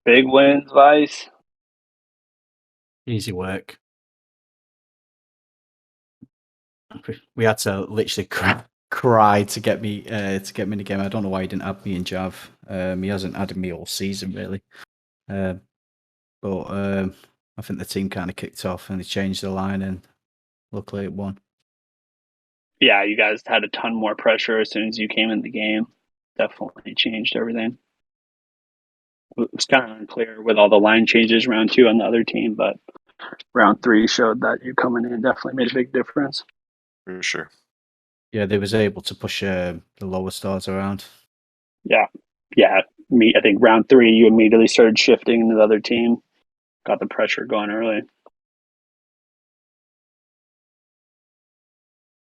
Big wins, Vice. Easy work. We had to literally cry to get me in the game. I don't know why he didn't have me in Jav. He hasn't had me all season really. But I think the team kind of kicked off and they changed the line, and luckily it won. Yeah, you guys had a ton more pressure as soon as you came in the game. Definitely changed everything. It was kind of unclear with all the line changes round 2 on the other team, but round 3 showed that you coming in definitely made a big difference. For sure. Yeah, they was able to push the lower stars around. Yeah. I think round 3 you immediately started shifting into the other team. Got the pressure going early.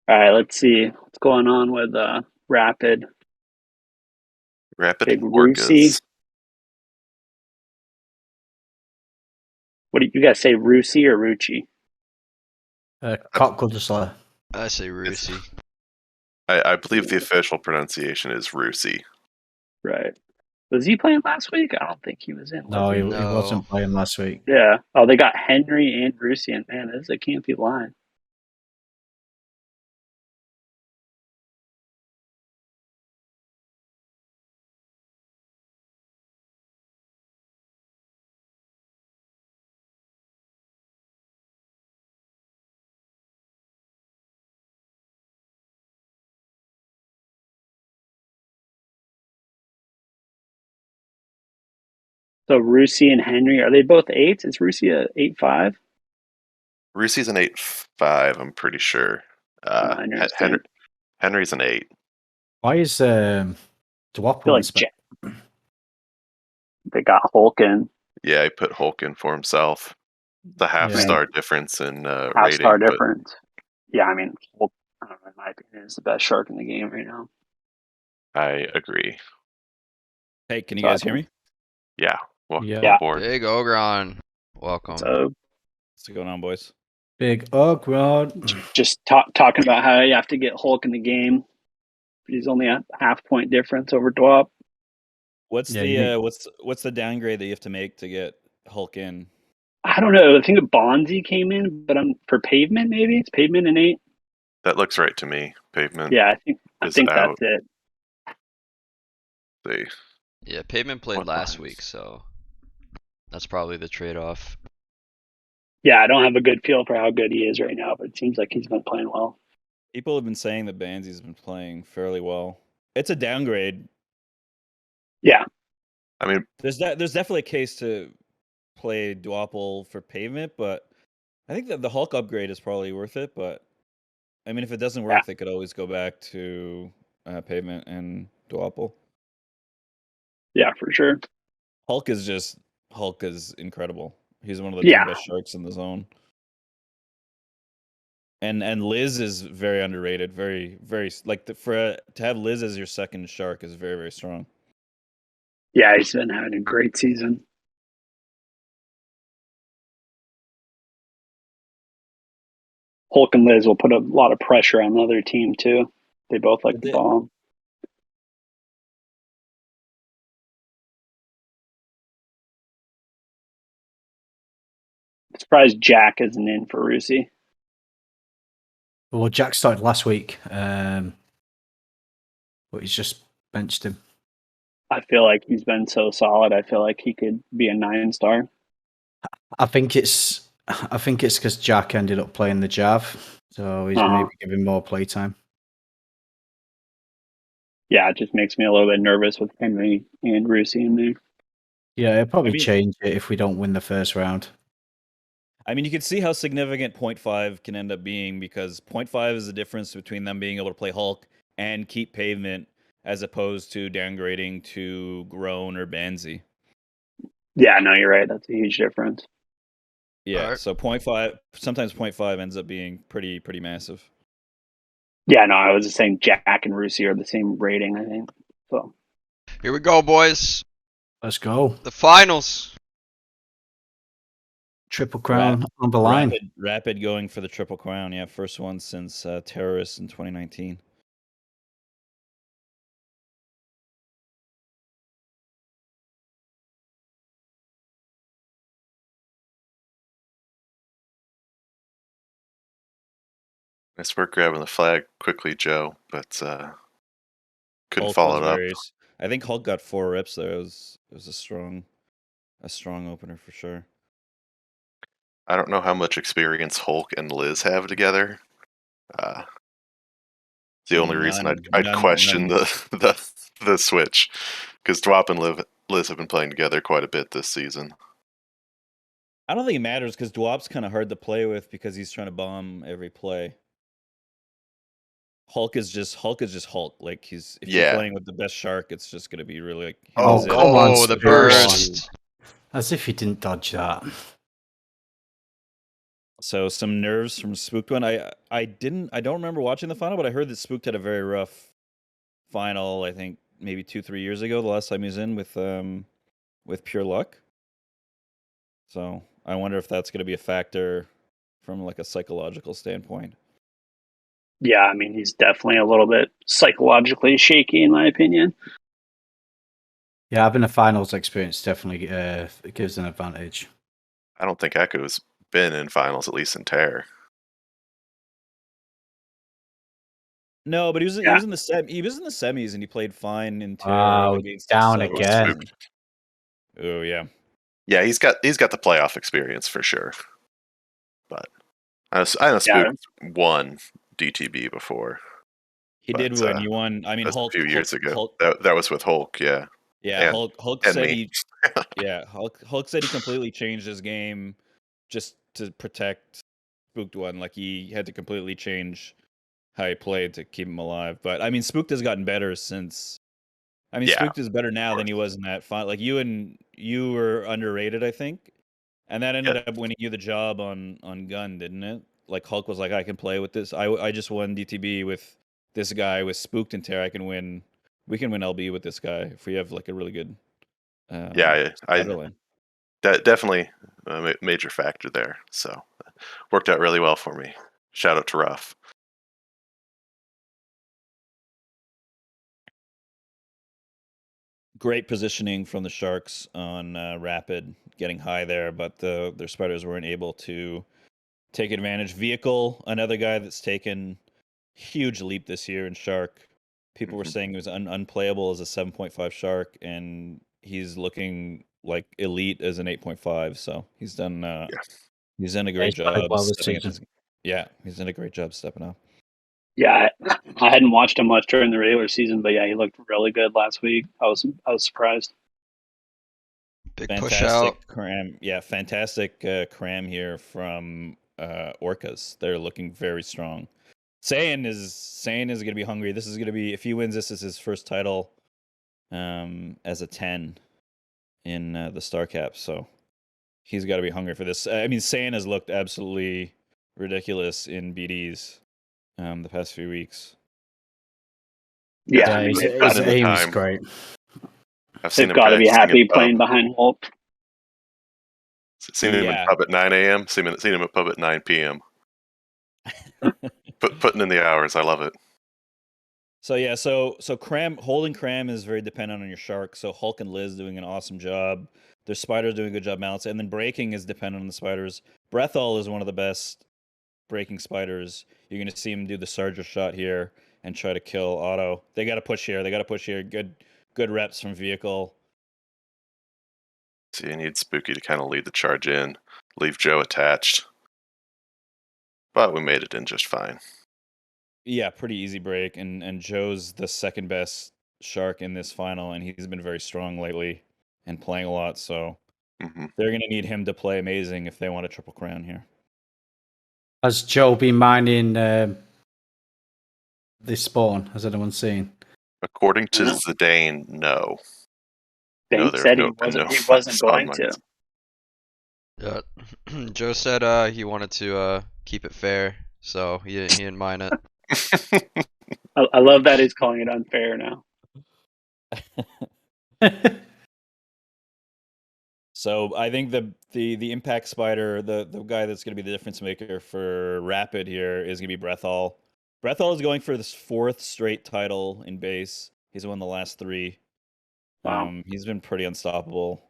All right, let's see what's going on with Rapid. Rapid Big Orcas. Rusi. What do you guys say, Rusi or Rucci? Cockgudler. I say Rusi. I believe the official pronunciation is Rusi. Right. Was he playing last week? I don't think he was in. No, he No. wasn't playing last week. Yeah. Oh, they got Henry and Rusi, and man, this is a campy line. So Rusi and Henry, are they both 8s? Is Rusi a 8-5? Rusi's an 8-5, I'm pretty sure. Henry's an 8. Why is Dwopple like they got Hulk in. Yeah, he put Hulk in for himself. The half-star difference in rating. Half-star difference. Yeah, I mean, Hulk, in my opinion, is the best shark in the game right now. I agree. Hey, can you guys hear me? Yeah. Welcome Yeah. aboard. Big Ogron. Welcome. What's going on, boys? Big Ogron. Just talking about how you have to get Hulk in the game. He's only a half-point difference over Dwop. What's the downgrade that you have to make to get Hulk in? I don't know. I think Bonzi came in, but for Pavement, maybe it's Pavement and 8. That looks right to me. Pavement. Yeah, I think that's it. Yeah, Pavement played last week, so that's probably the trade-off. Yeah, I don't have a good feel for how good he is right now, but it seems like he's been playing well. People have been saying that Banzy's been playing fairly well. It's a downgrade. Yeah. I mean, there's definitely a case to play Dwopple for Pavement, but I think that the Hulk upgrade is probably worth it. But I mean, if it doesn't work, they could always go back to Pavement and Dwopple. Yeah, for sure. Hulk is incredible. He's one of the two best sharks in the zone. And Liz is very underrated. Very, very to have Liz as your second shark is very, very strong. Yeah, he's been having a great season. Hulk and Liz will put a lot of pressure on the other team too. They both like the bomb. I'm surprised Jack isn't in for Rusi. Well, Jack started last week, but he's just benched him. I feel like he's been so solid. I feel like he could be a 9-star. I think it's because Jack ended up playing the Jav, so he's maybe giving more playtime. Yeah, it just makes me a little bit nervous with Henry and Rusi in there. Yeah, it'll probably change it if we don't win the first round. I mean, you can see how significant 0.5 can end up being, because 0.5 is the difference between them being able to play Hulk and keep Pavement, as opposed to downgrading to Groan or Banzy. Yeah, no, you're right. That's a huge difference. Yeah, so 0.5, sometimes 0.5 ends up being pretty massive. Yeah, no, I was just saying Jack and Rusi are the same rating, I think. So here we go, boys. Let's go. The finals. Triple Crown on the line. Rapid going for the Triple Crown. Yeah, first one since Terrorists in 2019. Nice work grabbing the flag quickly, Joe, but couldn't Hulk follow was it up. I think Hulk got 4 rips there. It was a strong opener for sure. I don't know how much experience Hulk and Liz have together. The only reason I'd question none. the switch, because Dwop and Liz have been playing together quite a bit this season. I don't think it matters because Dwop's kind of hard to play with because he's trying to bomb every play. Hulk is just Hulk. Like if you're playing with the best shark, it's just gonna be really like. Oh, come on, the burst! As if he didn't dodge that. So some nerves from Spooked one. I don't remember watching the final, but I heard that Spooked had a very rough final. I think maybe 2-3 years ago, the last time he was in with Pure Luck. So I wonder if that's going to be a factor from like a psychological standpoint. Yeah, I mean, he's definitely a little bit psychologically shaky, in my opinion. Yeah, having a finals experience definitely gives an advantage. I don't think Echo's been in finals, at least in Terror. No, but he was in the he was in the semis and he played fine in Terror against down again. Oh yeah. Yeah, he's got the playoff experience for sure. But I know Spook won DTB before. He did win. He won. I mean, Hulk a few years ago. That was with Hulk. Yeah. Yeah. Hulk said Hulk said he completely changed his game just to protect Spooked one. Like he had to completely change how he played to keep him alive. But I mean, Spooked has gotten better since. I mean, Spooked is better now than he was in that fight. Like you were underrated, I think, and that ended up winning you the job on Gun, didn't it? Like Hulk was like, I can play with this. I just won DTB with this guy with Spooked and Terror. We can win LB with this guy if we have like a really good. Definitely a major factor there. So worked out really well for me. Shout out to Ruff. Great positioning from the Sharks on Rapid, getting high there, but their spiders weren't able to take advantage. Vehicle, another guy that's taken huge leap this year in Shark. People were saying he was unplayable as a 7.5 Shark, and he's looking like elite as an 8.5. So he's done a great job. He's done a great job stepping up. Yeah, I hadn't watched him much during the regular season, but yeah, he looked really good last week. I was surprised. Big fantastic push out. Cram. Yeah, fantastic cram here from Orcas. They're looking very strong. Saiyan is going to be hungry. This is going to be, if he wins, this is his first title as a 10 in the Star Cap. So he's got to be hungry for this. I mean, Saiyan has looked absolutely ridiculous in BDs the past few weeks. Yeah, his aim is great. They've got to be happy playing behind Hulk. Seen him in pub at 9 a.m. Seen him at pub at 9 p.m. Putting in the hours. I love it. So yeah, so holding cram is very dependent on your shark. So Hulk and Liz doing an awesome job. Their spiders doing a good job balancing, and then breaking is dependent on the spiders. Breathall is one of the best breaking spiders. You're going to see him do the Sarger shot here and try to kill Otto. They got to push here. Good reps from Vehicle. So you need Spooky to kind of lead the charge in, leave Joe attached. But we made it in just fine. Yeah, pretty easy break, and Joe's the second best shark in this final, and he's been very strong lately and playing a lot. So they're going to need him to play amazing if they want a triple crown here. Has Joe been mining this spawn? Has anyone seen? According to Zidane, no. Dane said he wasn't going to. Yeah, Joe said he wanted to keep it fair, so he didn't mine it. I love that he's calling it unfair now. So I think the impact spider, the guy that's going to be the difference maker for Rapid here is going to be Breathall. Breathall is going for this 4th straight title in base. He's won the last 3. Wow. He's been pretty unstoppable.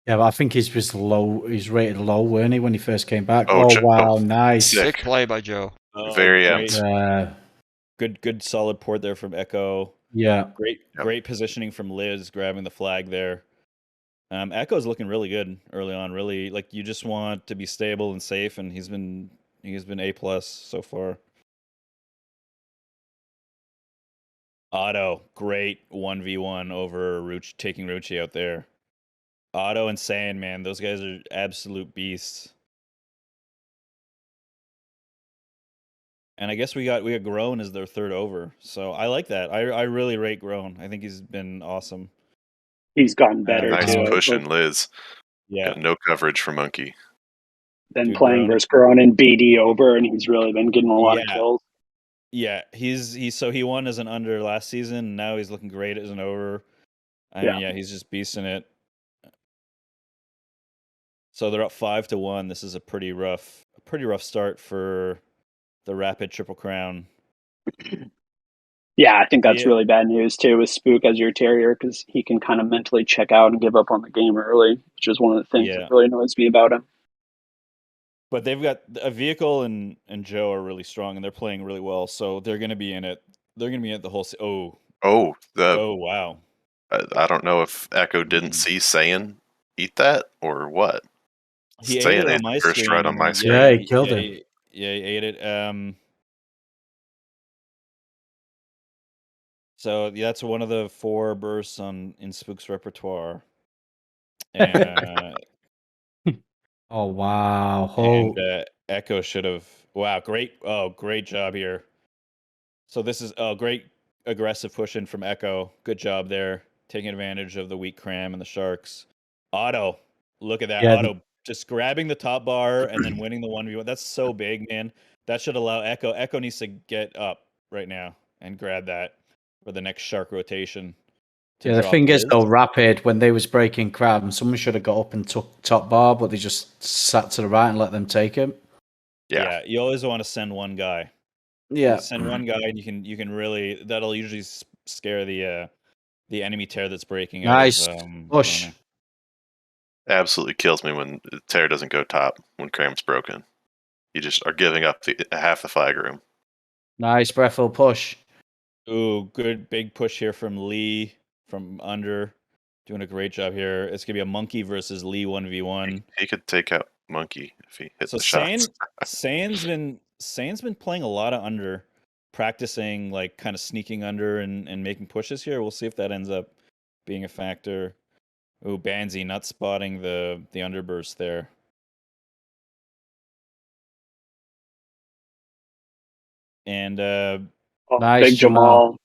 Yeah, but I think he's just low. He's rated low, weren't he, when he first came back? Oh wow, nice. Sick play by Joe. Oh, Very great. amped. Good solid port there from Echo. Yeah. Great positioning from Liz, grabbing the flag there. Echo's looking really good early on. Really, like you just want to be stable and safe, and he's been A+ so far. Otto, great 1v1 over taking Rucci out there. Otto and Sand, man, those guys are absolute beasts. And I guess we got Grown as their third over, so I like that. I really rate Grown. I think he's been awesome. He's gotten better Nice too. push in Liz. Yeah, Got no coverage for Monkey. Been Dude, playing versus Grown and BD over, and he's really been getting a lot of kills. Yeah, he won as an under last season. And now he's looking great as an over. I mean, yeah, he's just beasting it. So they're up 5-1. This is a pretty rough start for the Rapid Triple Crown. Yeah, I think that's really bad news too with Spook as your terrier, because he can kind of mentally check out and give up on the game early, which is one of the things that really annoys me about him. But they've got a Vehicle and Joe are really strong, and they're playing really well, so they're going to be in it. They're going to be at the whole. Oh wow! I don't know if Echo didn't see Saiyan eat that or what. He ate it on my first screen. right on my screen. Yeah, he killed him. Yeah, he ate it. So that's one of the 4 bursts in Spook's repertoire. And oh wow! And Echo should have. Wow, great job here. So this is great aggressive push in from Echo. Good job there, taking advantage of the weak cram and the Sharks. Otto, look at that. Yeah, Otto just grabbing the top bar and then winning the 1v1. That's so big, man. That should allow Echo. Echo needs to get up right now and grab that for the next Shark rotation. Yeah, the thing is though, Rapid, when they was breaking cram, someone should have got up and took top bar, but they just sat to the right and let them take him. Yeah, you always want to send one guy. Yeah, you send one guy, and you can really, that'll usually scare the enemy tear that's breaking. Nice out of, push. Absolutely kills me when tear doesn't go top when cram's broken. You just are giving up half the flag room. Nice breathful push. Ooh, good big push here from Lee from under. Doing a great job here. It's gonna be a Monkey versus Lee 1v1. He could take out Monkey if he hit the shots. Sain's been playing a lot of under, practicing like kind of sneaking under and making pushes here. We'll see if that ends up being a factor. Ooh, Banzi not spotting the underburst there. And nice big Jamal.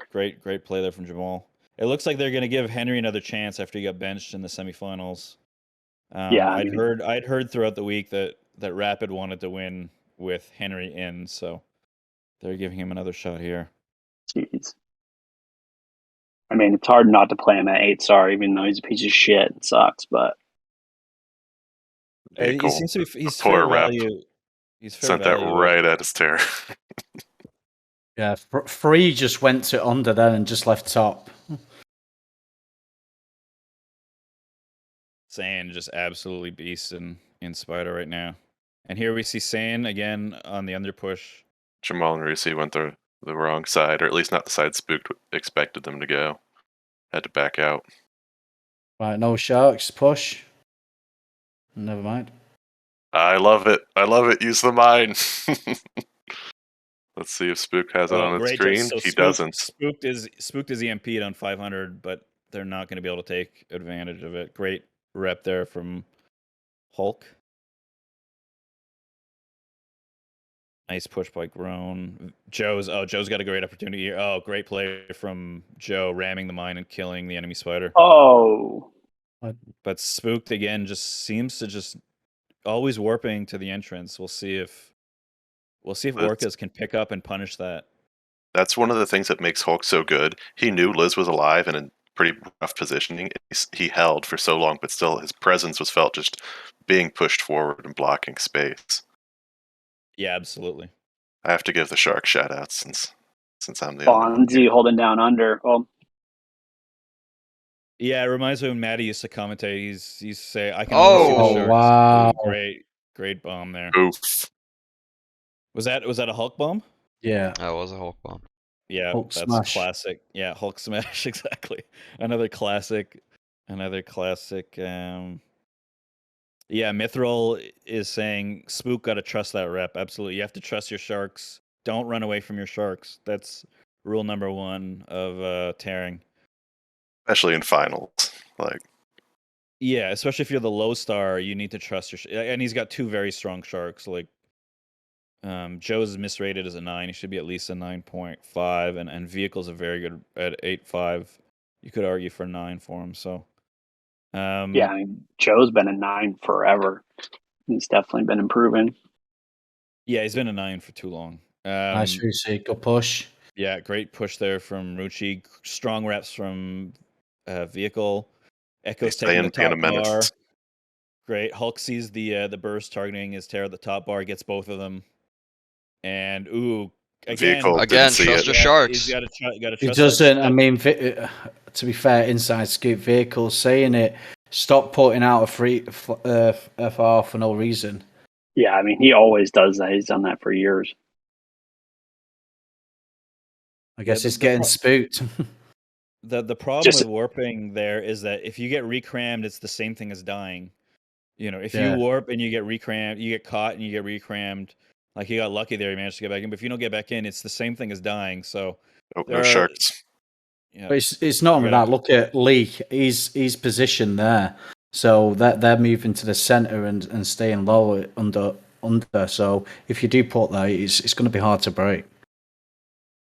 Great play there from Jamal. It looks like they're going to give Henry another chance after he got benched in the semifinals. I'd heard throughout the week that Rapid wanted to win with Henry in, so they're giving him another shot here. Jeez. I mean, it's hard not to play him at 8-star, even though he's a piece of shit. It sucks, but he seems to be. He's poor fair rep. value. He's fair Sent value. that right at his tear. Yeah, Free just went to under then and just left top. Sand just absolutely beast in Spider right now. And here we see Sand again on the under push. Jamal and Rusi went the wrong side, or at least not the side Spook expected them to go. Had to back out. Right, no Sharks, push. Never mind. I love it. Use the mine. Let's see if Spook has it on his screen. So he doesn't. Spooked is EMP'd on 500, but they're not going to be able to take advantage of it. Great rep there from Hulk. Nice push by Grown. Joe's got a great opportunity here. Oh, great play from Joe, ramming the mine and killing the enemy spider. Oh. But Spooked again just seems to just always warping to the entrance. We'll see if Orcas can pick up and punish that. That's one of the things that makes Hulk so good. He knew Liz was alive and in pretty rough positioning. He held for so long, but still his presence was felt just being pushed forward and blocking space. Yeah, absolutely. I have to give the Shark shout out since I'm the Bonzi holding down under. Oh. Yeah, it reminds me when Maddie used to commentate. He's used to say, "I can." Oh wow! Great bomb there. Oof. Was that a Hulk bomb? Yeah. That was a Hulk bomb. Yeah, Hulk that's smash. classic. Yeah, Hulk smash, exactly. Another classic. Yeah, Mithril is saying Spook got to trust that rep. Absolutely, you have to trust your sharks. Don't run away from your sharks. That's rule number 1 of tearing. Especially in finals. Like, Yeah, especially if you're the low star, you need to trust your. And he's got 2 very strong sharks. Like, Joe's misrated as a 9. He should be at least a 9.5, and Vehicle's a very good at 8.5. You could argue for 9 for him. So, Yeah, I mean, Joe's been a 9 forever. He's definitely been improving. yeah, he's been a 9 for too long. Nice Rusi. Good push. Yeah, great push there from Ruchi. Strong reps from Vehicle. Echo's taking the being a top bar. menace. Great. Hulk sees the burst targeting his tear at the top bar, gets both of them. And Vehicle Again, didn't see trust it. your sharks. He's got to trust. He that doesn't. I shark. mean, to be fair, inside scoop vehicles saying it. Stop putting out a free FR for no reason. Yeah, I mean, he always does that. He's done that for years. I guess Yeah, it's getting spooked. The problem Just- with warping there is that if you get recrammed, it's the same thing as dying. If Yeah. you warp and you get recrammed, you get caught and you get recrammed. Like, he got lucky there, he managed to get back in. But if you don't get back in, it's the same thing as dying. So No sharks. yeah, But it's not only You gotta- that. Look at Lee. He's positioned there, so that they're moving to the center and staying low under. So if you do put that, it's going to be hard to break.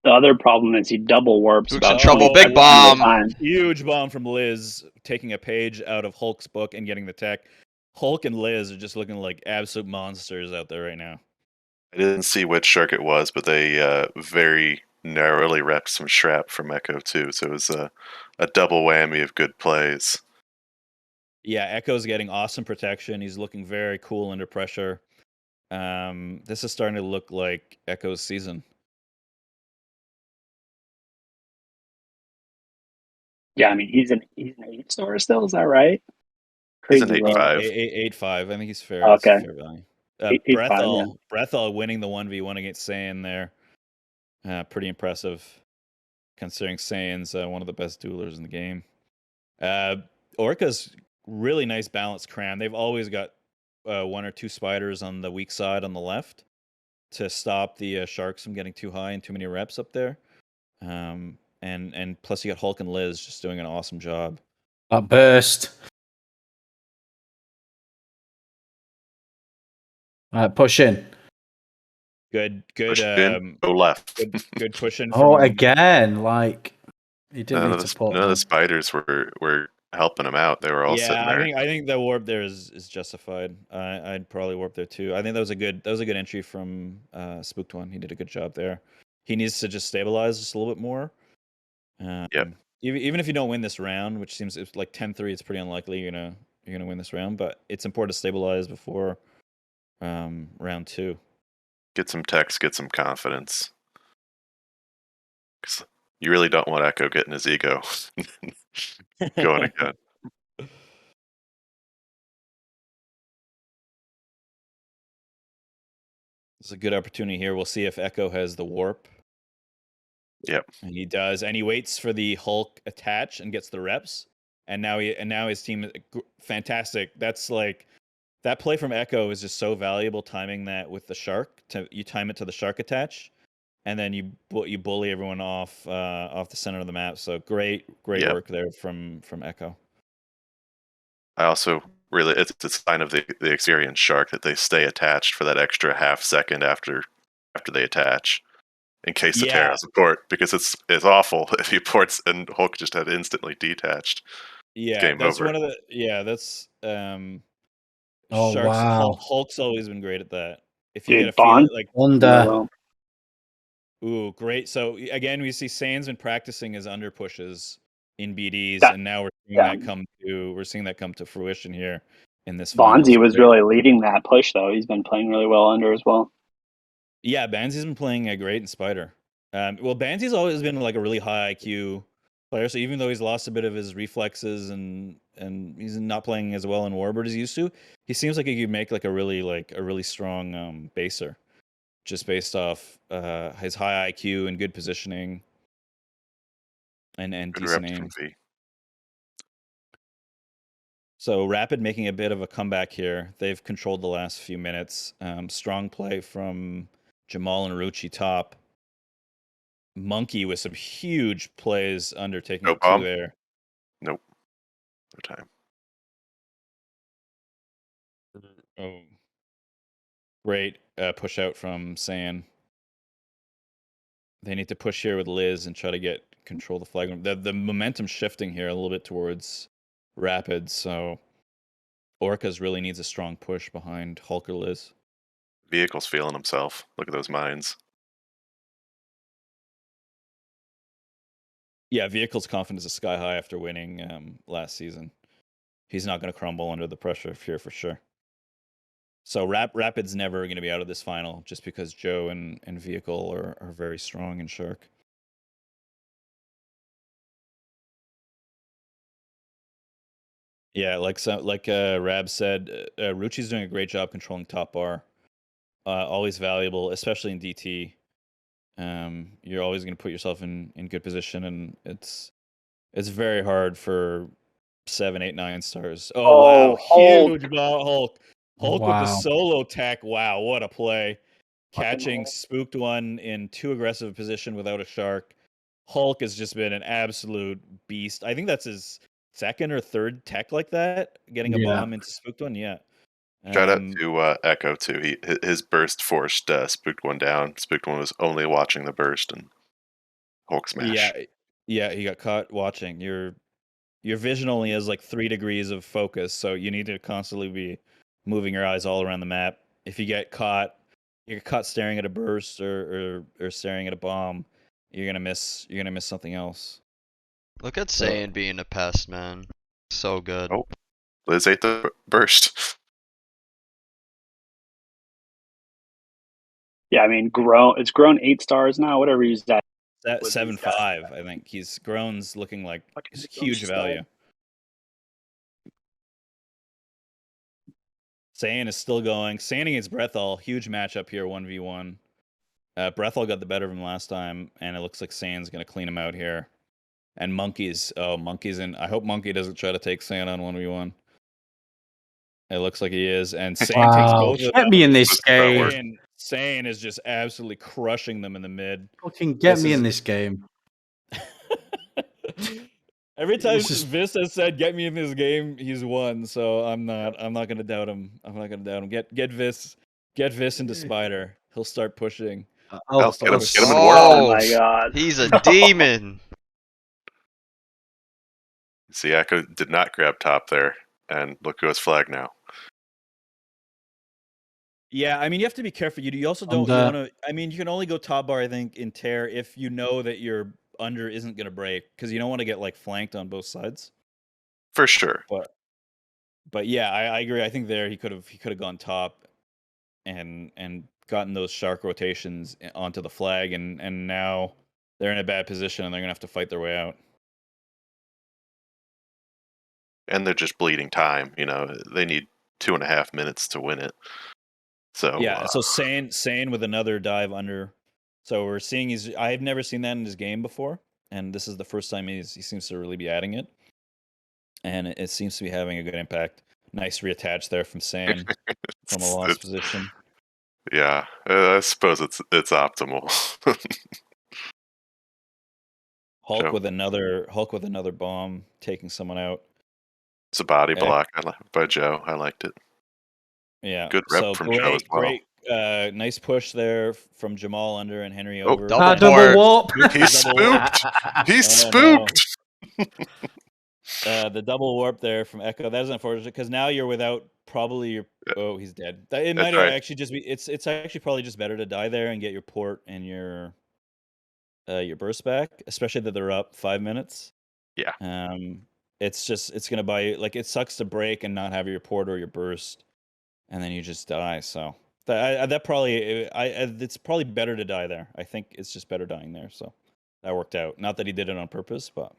The other problem is he double warps Spook's about in trouble. 20% Big of the bomb. time. huge bomb from Liz, taking a page out of Hulk's book and getting the tech. Hulk and Liz are just looking like absolute monsters out there right now. I didn't see which shark it was, but they very narrowly repped some Shrap from Echo too. So it was a double whammy of good plays. Yeah, Echo's getting awesome protection. He's looking very cool under pressure. This is starting to look like Echo's season. Yeah, I mean, he's an 8-star still. Is that right? He's an Crazy low. 8.5. 8.5. I think he's fair. Okay. That's fair value. 8.5, Brethel winning the 1v1 against Saiyan there. Pretty impressive, considering Saiyan's one of the best duelers in the game. Orcas, really nice balanced cram. They've always got 1 or 2 spiders on the weak side on the left to stop the sharks from getting too high and too many reps up there. And plus you got Hulk and Liz just doing an awesome job. That burst. Push in. Good. Push in, go left. Good pushing. Oh, from, again, like you didn't None need of to put. the spiders were helping him out. They were all sitting Yeah, there. I think the warp there is justified. I'd probably warp there too. I think that was a good entry from Spooked One. He did a good job there. He needs to just stabilize just a little bit more. Yep. Even if you don't win this round, which seems it's like 10-3, it's pretty unlikely you're gonna win this round. But it's important to stabilize before round 2. Get some techs, get some confidence. 'Cause you really don't want Echo getting his ego going again. It's a good opportunity here. We'll see if Echo has the warp. Yep. And he does, and he waits for the Hulk attach and gets the reps. And now his team fantastic. That's like that play from Echo is just so valuable. Timing that with the shark, you time it to the shark attach, and then you bully everyone off the center of the map. So great Yep. work there from Echo. I also really it's a sign of the experienced shark that they stay attached for that extra half second after they attach. In case the tear has a port, because it's awful if he ports and Hulk just had instantly detached. Yeah, Game that's over. one of the that's Oh, Sharks. wow. Hulk's always been great at that. If you Dude, get a feeling Bond? like, Under. ooh, great. So again, we see Saiyans been practicing his under pushes in BDs, That- and now we're seeing yeah. that come to fruition here in this. Bonzi finals. was Great. really leading that push, though. He's been playing really well under as well. Yeah, Banzy's been playing great in Spider. Well, Banzy's always been like a really high IQ player. So even though he's lost a bit of his reflexes and he's not playing as well in Warbird as he used to, he seems like he could make like a really strong baser. just based off his high IQ and good positioning and Good decent reps from aim. V. So Rapid making a bit of a comeback here. They've controlled the last few minutes. Strong play from Jamal and Rucci top. Monkey with some huge plays undertaking No it too bomb? there. Nope. No time. Oh, great push out from Saiyan. They need to push here with Liz and try to get control of the flag. The momentum shifting here a little bit towards Rapid, so Orcas really needs a strong push behind Hulk or Liz. Vehicle's feeling himself. Look at those mines. Yeah, Vehicle's confidence is sky high after winning last season. He's not going to crumble under the pressure of here for sure. So Rapid's never going to be out of this final just because Joe and Vehicle are very strong in Shark. Yeah, like Rab said, Rucci's doing a great job controlling top bar. Always valuable, especially in DT. You're always going to put yourself in good position, and it's very hard for 7, 8, 9 stars. Oh wow, Hulk. huge Hulk! Hulk with the Wow. solo tech. Wow, what a play! Fucking Catching Hulk. spooked one in too aggressive position without a shark. Hulk has just been an absolute beast. I think that's his second or third tech like that, getting a Yeah. bomb into spooked one. Yeah. Shout out to Echo too. His burst forced Spooked one down. Spooked one was only watching the burst and Hulk smash. Yeah, he got caught watching. Your vision only has like 3 degrees of focus, so you need to constantly be moving your eyes all around the map. If you get caught staring at a burst or staring at a bomb, you're gonna miss something else. Look at So- Saiyan being a pest, man. So good. Oh. Liz ate the burst. Yeah, I mean, it's grown 8 stars now. Whatever he's at. That With 7.5, I think he's grown's looking like Fucking huge stud. value. Saiyan is still going. Saiyan against Brethal, huge matchup here, 1v1. Brethal got the better of him last time, and it looks like Saiyan's gonna clean him out here. And Monkey's in. I hope Monkey doesn't try to take Saiyan on 1v1. It looks like he is, and Saiyan takes Wow. both of Get them. me in this This is about game. work. Saiyan is just absolutely crushing them in the mid. Fucking get This me is- in this game. Every time This is- Vis has said "get me in this game," he's won. So I'm not gonna doubt him. I'm not gonna doubt him. Get Vis into Spider. He'll start pushing. I'll Get him in Oh Oh, my god. he's a demon. See, Echo did not grab top there, and look who has flag now. Yeah, I mean, you have to be careful. You also don't. You want to. I mean, you can only go top bar, I think, in tear if you know that your under isn't gonna break, because you don't want to get like flanked on both sides. For sure. But yeah, I agree. I think there he could have gone top, and gotten those shark rotations onto the flag, and now they're in a bad position and they're gonna have to fight their way out. And they're just bleeding time. They need 2.5 minutes to win it. So Yeah, so Sane with another dive under. So we're seeing I've never seen that in his game before, and this is the first time he seems to really be adding it, and it seems to be having a good impact. Nice reattach there from Sane from a lost position. Yeah, I suppose it's optimal. Hulk Joe. with another bomb taking someone out. It's a body Yeah. block by Joe. I liked it. Yeah, Good rep so from Joe as well. Great, nice push there from Jamal under and Henry Oh, over. double double warp. He's Double warp. spooked. He's Oh, no. spooked. The double warp there from Echo. That is unfortunate because now you're without probably your. Yeah. Oh, he's dead. It might right. actually just be. It's actually probably just better to die there and get your port and your burst back, especially that they're up 5 minutes. Yeah. It's gonna buy you, like, it sucks to break and not have your port or your burst, and then you just die. So that probably it's probably better to die there. I think it's just better dying there. So that worked out. Not that he did it on purpose, but.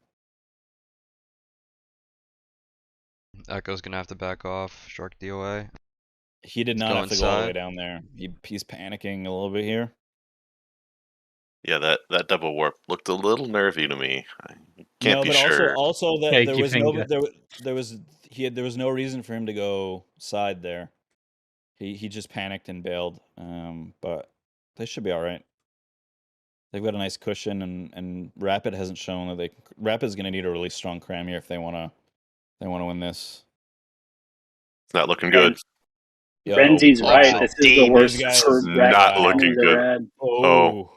Echo's gonna have to back off. Shark DOA. He did Let's not go have to go all the way inside. down there. He's panicking a little bit here. Yeah, that double warp looked a little nervy to me. I can't No, be but sure. also that Shake your finger. there was no reason for him to go side there. He just panicked and bailed. But they should be all right. They've got a nice cushion, and Rapid hasn't shown that they. Rapid's going to need a really strong cram here if they want to win this. It's not looking And good. Renzi's Hulk right. should This is the deep. worst These guys- for bracket Not wow. looking we've ever good. had. Oh.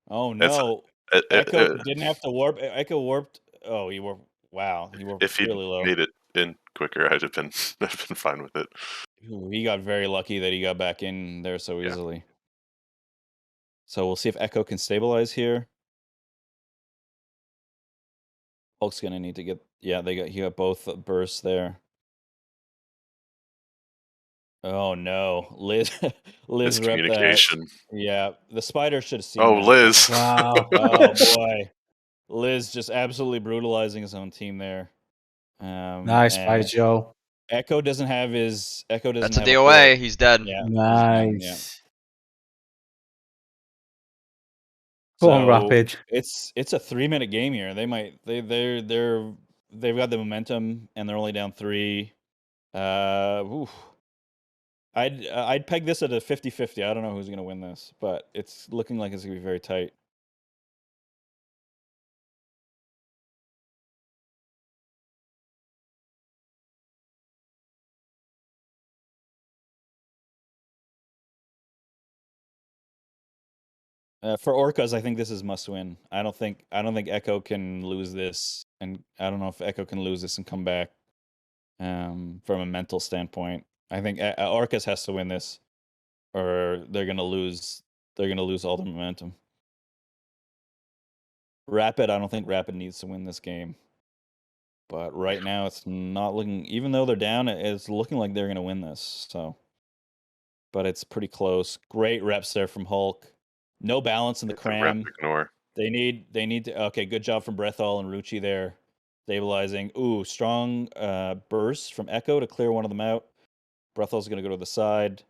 Oh It's- no! Echo didn't have to warp. Echo warped. Oh, he warped. Wow, he warped If he really low. made it in quicker, I'd have been fine with it. Ooh, he got very lucky that he got back in there so Yeah. easily. So we'll see if Echo can stabilize here. Hulk's gonna need to get. Yeah, he got both bursts there. Oh no, Liz repped that. Miscommunication. Yeah, the spider should have seen Oh, that. Liz. Wow. Oh boy, Liz just absolutely brutalizing his own team there. Nice and fight, Joe. Echo doesn't have his. Echo doesn't That's a have DOA. port. He's dead. Yeah, he's done, yeah. Nice. Go on, So, Rapid. It's a 3-minute game here. They've got the momentum and they're only down 3. Oof. I'd peg this at a 50-50. I don't know who's going to win this, but it's looking like it's going to be very tight. For Orcas, I think this is must win. I don't think Echo can lose this, and I don't know if Echo can lose this and come back. From a mental standpoint, I think Orcas has to win this, or they're gonna lose. They're gonna lose all the momentum. Rapid, I don't think Rapid needs to win this game, but right now it's not looking. Even though they're down, it's looking like they're gonna win this. So, but it's pretty close. Great reps there from Hulk. No balance in the It's a rep cram. ignore. They need to. Okay, good job from Brethal and Rucci there, stabilizing. Ooh, strong burst from Echo to clear one of them out. Brethal's gonna go to the side.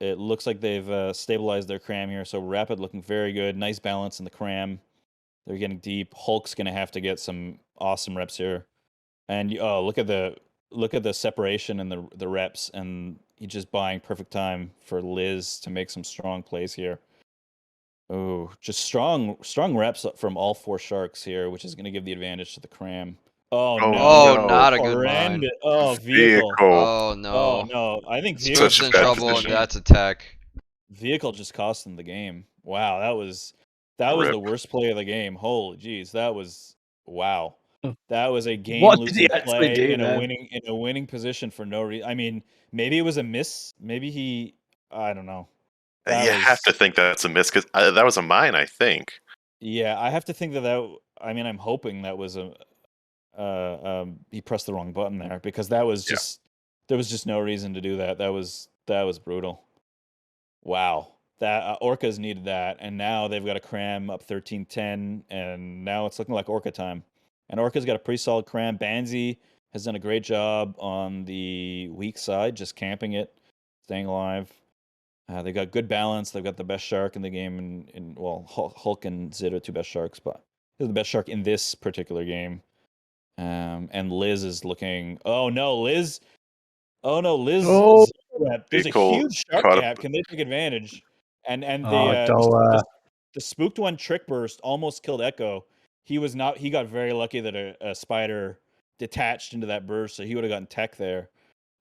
It looks like they've stabilized their cram here. So Rapid looking very good. Nice balance in the cram. They're getting deep. Hulk's gonna have to get some awesome reps here. And look at the separation and the reps, and he's just buying perfect time for Liz to make some strong plays here. Oh, just strong reps from all 4 sharks here, which is going to give the advantage to the cram. Oh, Oh, no. Oh, no. not a good mine. Horrendous. Oh, vehicle. Oh Oh, no. no. I think Such Spook's a in bad trouble, and position. that's a tech. vehicle just cost them the game. Wow, that was the Rip. worst play of the game. Holy jeez, that was wow. That was a What did game-losing he actually play do in a then? winning position for no reason. I mean, maybe it was a miss. Maybe I don't know. That You have to think that's a miss because that was a mine, I think. Yeah, I have to think that. I mean, I'm hoping that was he pressed the wrong button there, because that was just there was just no reason to do that. That was brutal. Wow, that Orcas needed that, and now they've got a cram up 13-10, and now it's looking like Orca time. And Orca's got a pretty solid cram. Banzi has done a great job on the weak side, just camping it, staying alive. They got good balance. They've got the best shark in the game, well, Hulk and Zid are 2 best sharks, but they're the best shark in this particular game. And Liz is looking. Oh no, Liz! Oh no, Liz! Oh. There's a Vehicle huge shark caught gap. up. Can they take advantage? And Doa. the spooked one trick burst almost killed Echo. He got very lucky that a spider detached into that burst, so he would have gotten tech there.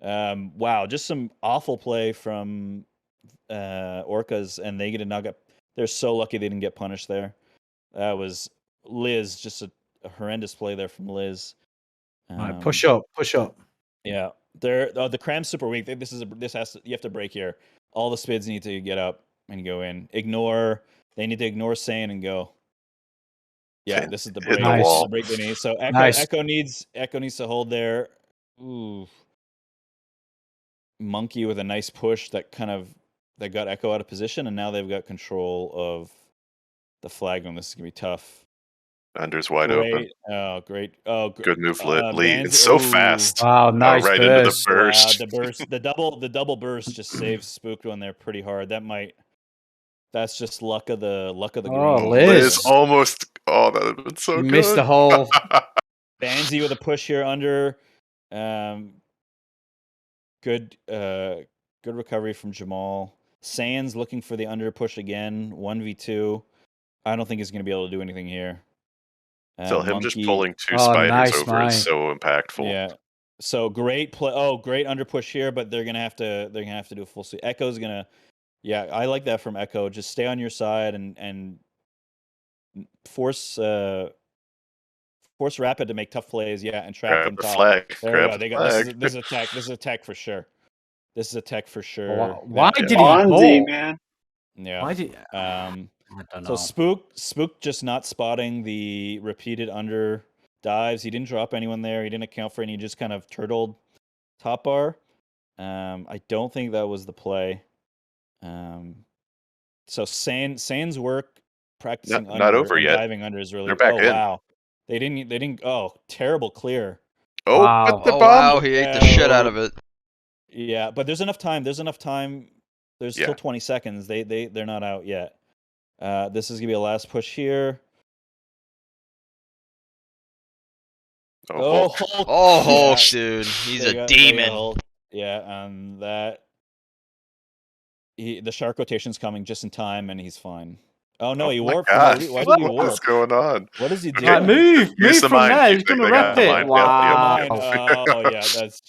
Wow, just some awful play from Orcas, and they did not get. They're so lucky they didn't get punished there. That was Liz, just a horrendous play there from Liz. Right, push up. Yeah, the cram's super weak. You have to break here. All the spids need to get up and go in. They need to ignore Sane and go. Yeah, this is the break. Hit the wall. The break they need. So Echo needs to hold there. Ooh. Monkey with a nice push that got Echo out of position, and now they've got control of the flag, and this is gonna be tough. Under's wide open. Great. Good move, Lee. Bands. It's so Oh, fast. Wow, nice Right into the burst. wow. burst. The burst, the double burst just saves Spooked one there pretty hard. That's just luck of the Oh, green. Liz. almost. Oh, that would have been so You good. missed the whole. Banzi with a push here under. Good recovery from Jamal. Sands looking for the under push again. 1v2. I don't think he's going to be able to do anything here. So him just Monkey. pulling two Oh, spiders nice, over mate. is so impactful. Yeah. So great play. Oh, great under push here, but they're gonna have to do a full suit. Echo's gonna. Yeah, I like that from Echo. Just stay on your side and force Rapid to make tough plays. Yeah, and trap Grab them the top. flag. There Grab we go. the This flag. is a tech. This is a tech for sure. This is a tech for sure. Why Yeah. did he Bonzi, pull? man. Yeah. Why did? Um. I don't So know. Spook just not spotting the repeated under dives. He didn't drop anyone there. He didn't account for any. He just kind of turtled top bar. I don't think that was the play. So Sands work practicing Not under over and yet. diving under is really. They're back Oh in. wow, they didn't. Oh, terrible clear. Oh, Wow. but the Oh bomb. wow, he ate the shit out of it. Yeah, but there's enough time. There's Yeah. still 20 seconds. They're not out yet. This is gonna be a last push here. Oh, Hulk. Oh, Hulk, Yeah. dude, he's They a got demon. Hulk. Yeah, the shark rotation's coming just in time, and he's fine. Oh no, oh he my warped. God. Why did he What is warp? going on? What is he doing? Okay. Right, move Use the from mine. there. He's gonna They wrap got the it. mine. Wow. Yep. Oh yeah,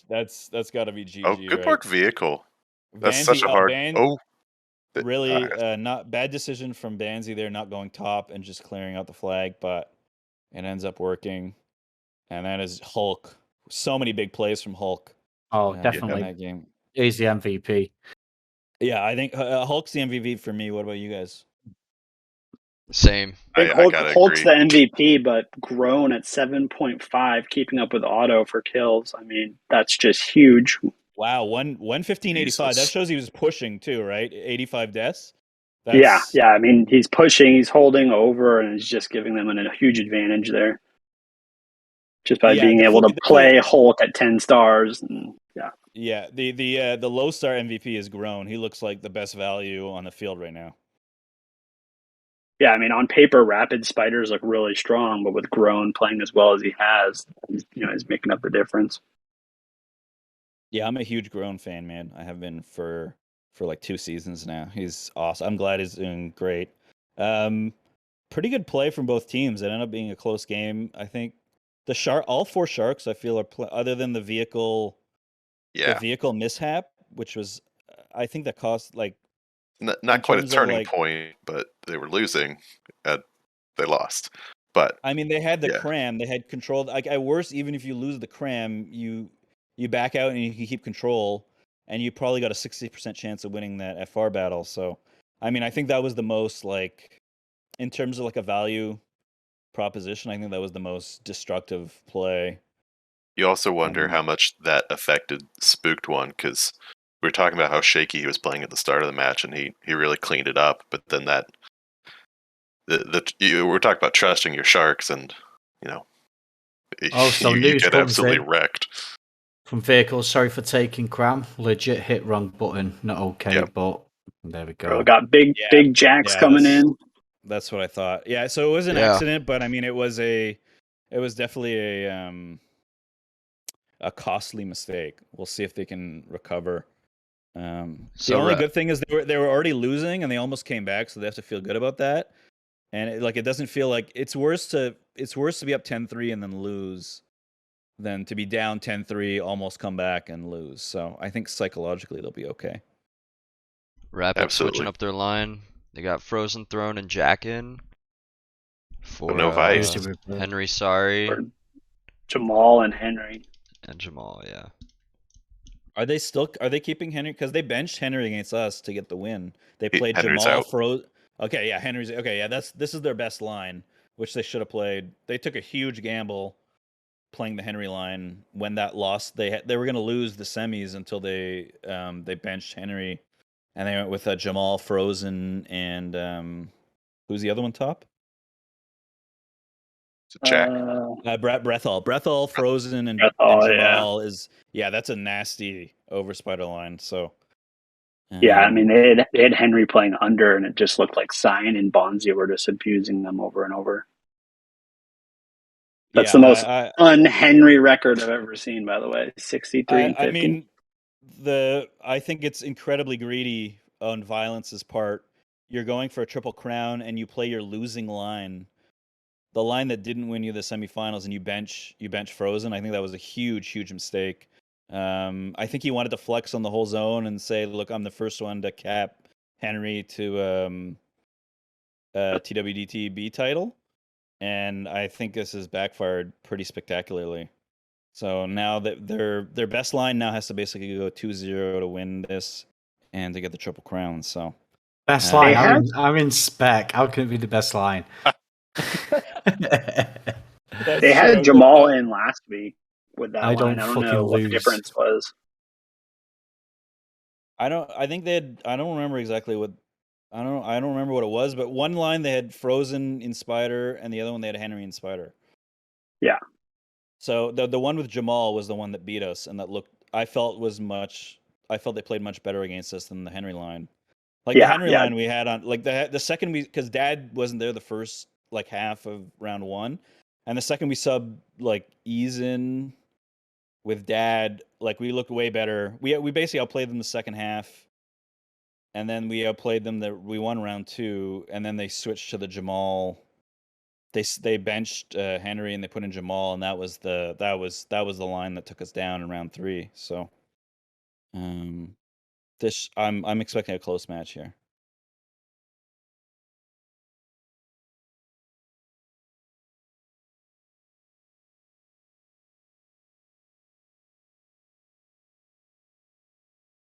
that's got to be GG. Oh, good right? work, vehicle. That's such a hard. Really, not bad decision from Banzi there, not going top and just clearing out the flag, but it ends up working. And that is Hulk. So many big plays from Hulk. Oh, in definitely. that game. He's the MVP. Yeah, I think Hulk's the MVP for me. What about you guys? Same. I think I gotta Hulk's agree. the MVP, but grown at 7.5, keeping up with Auto for kills. I mean, that's just huge. Wow, 115.85. That Jesus. shows he was pushing too, right? 85 deaths. Yeah. I mean, he's pushing, he's holding over, and he's just giving them a huge advantage there. Just by being able to play Hulk at 10 stars. And, yeah. Yeah, the low star MVP is grown. He looks like the best value on the field right now. Yeah, I mean, on paper, Rapid Spiders look really strong, but with Grown playing as well as he has, he's making up the difference. Yeah, I'm a huge Grown fan, man. I have been for like 2 seasons now. He's awesome. I'm glad he's doing great. Pretty good play from both teams. It ended up being a close game. I think all 4 sharks, I feel, are other than the vehicle mishap, which was, I think that cost like not quite a turning point, but they were losing. They lost. But I mean, they had the cram. They had control. Like at worst, even if you lose the cram, you back out and you can keep control, and you probably got a 60% chance of winning that FR battle. So, I mean, I think that was the most like, in terms of like a value proposition, I think that was the most destructive play. You also wonder how much that affected Spooked One, because we were talking about how shaky he was playing at the start of the match, and he really cleaned it up. But then we're talking about trusting your sharks, and So you get absolutely wrecked. From vehicles, sorry for taking cram. Legit hit wrong button. Not okay, but there we go. Bro, got big jacks coming in. That's what I thought. Yeah, so it was an accident, but I mean, it was definitely a costly mistake. We'll see if they can recover. The only good thing is they were already losing and they almost came back, so they have to feel good about that. And it doesn't feel like it's worse to be up 10-3 and then lose than to be down 10-3, almost come back and lose. So I think psychologically they'll be okay. Rapid switching up their line. They got Frozen Throne and Jack in for no Vice. Henry. Sorry, for Jamal and Henry. And Jamal, yeah. Are they keeping Henry? Because they benched Henry against us to get the win. They played Henry's Jamal, Okay, yeah, Henry's okay. Yeah, this is their best line, which they should have played. They took a huge gamble playing the Henry line when that lost. They were going to lose the semis until they benched Henry, and they went with Jamal, Frozen, and who's the other one top? It's a check. Brethal, Frozen, and Brethal, Jamal is that's a nasty over spider line. So yeah, I mean they had Henry playing under, and it just looked like Cyan and Bonzi were just abusing them over and over. That's the most un-Henry record I've ever seen, by the way. 63 and 50. I mean, I think it's incredibly greedy on Violence's part. You're going for a triple crown, and you play your losing line, the line that didn't win you the semifinals, and you bench Frozen. I think that was a huge mistake. I think he wanted to flex on the whole zone and say, "Look, I'm the first one to cap Henry to TWDTB title," and I think this has backfired pretty spectacularly. So now that their best line now has to basically go 2-0 to win this and to get the triple crown. So best line. I'm in spec. How can it be the best line? They had Jamal in last week with that line. I don't know what the difference was. I don't remember exactly what. I don't remember what it was, but one line they had Frozen in Spider, and the other one they had Henry in Spider. Yeah. So the one with Jamal was the one that beat us, and that I felt they played much better against us than the Henry line. Like the Henry line we had on the second because Dad wasn't there the first half of round one, and the second we sub ease in with Dad, we looked way better. We basically outplayed them the second half, and then we outplayed them. We won round two, and then they switched to the Jamal. They benched Henry and they put in Jamal, and that was the line that took us down in round three. So, I'm expecting a close match here.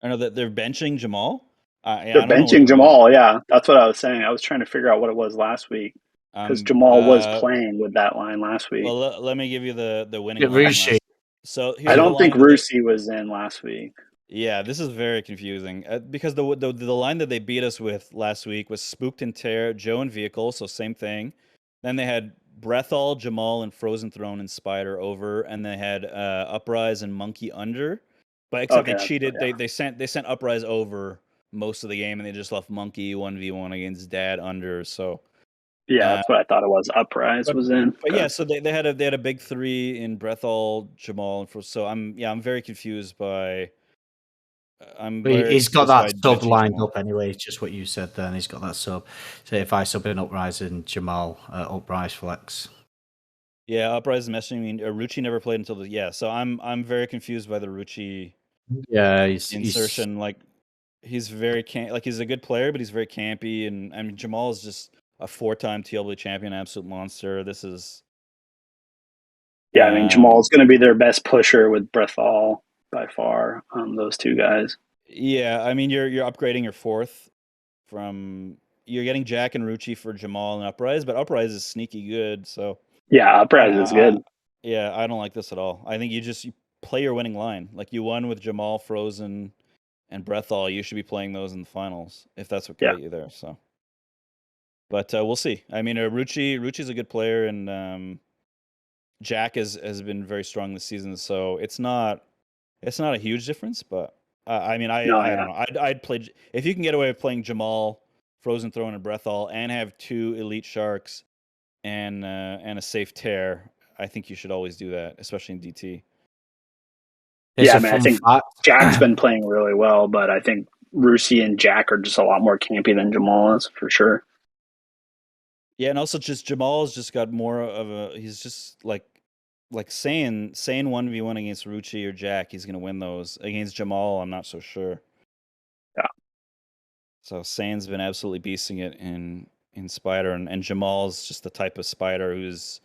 I know that they're benching Jamal. They're benching Jamal. Yeah, that's what I was saying. I was trying to figure out what it was last week because Jamal was playing with that line last week. Well, let me give you the winning line. So I don't think Rusi was in last week. Yeah, this is very confusing because the line that they beat us with last week was Spooked and Tear, Joe and Vehicle, so same thing. Then they had Brethal, Jamal, and Frozen Throne and Spider over, and they had Uprise and Monkey under. But except they cheated. Yeah. They sent Uprise over most of the game, and they just left Monkey 1v1 against Dad under. So yeah, that's what I thought it was. Uprise was in. But yeah, so they had a big three in Brethal, Jamal, and Frozen. So I'm very confused by. He's got that sub lined up anyway. Just what you said then. He's got that sub. So if I sub in Uprise and Jamal, Uprise flex. Yeah, Uprise messaging me. Rucci never played until So I'm very confused by the Rucci. Yeah, insertion. He's very he's a good player, but he's very campy. And I mean, Jamal is just a 4-time TLB champion, absolute monster. This is. Yeah, I mean Jamal's going to be their best pusher with Brethal by far. Those two guys. Yeah, I mean you're upgrading your fourth from you're getting Jack and Rucci for Jamal and Uprise, but Uprise is sneaky good. So yeah, Uprise is good. I don't like this at all. I think you play your winning line. Like you won with Jamal, Frozen, and Brethal. You should be playing those in the finals if that's what got you there. So, but we'll see. I mean, Rucci's a good player, and Jack has been very strong this season. So it's not a huge difference, but I mean, I don't know. I'd play if you can get away with playing Jamal, Frozen Throne, and Brethal, and have 2 elite sharks and a safe tear. I think you should always do that, especially in DT. Yeah, I mean, I think Jack's been playing really well, but I think Rusi and Jack are just a lot more campy than Jamal is for sure. Yeah, and also just Jamal's just got more of a. He's just like saying 1v1 against Rucci or Jack, he's gonna win those. Against Jamal, I'm not so sure. Yeah. So Sane's been absolutely beasting it in Spider, and Jamal's just the type of Spider who's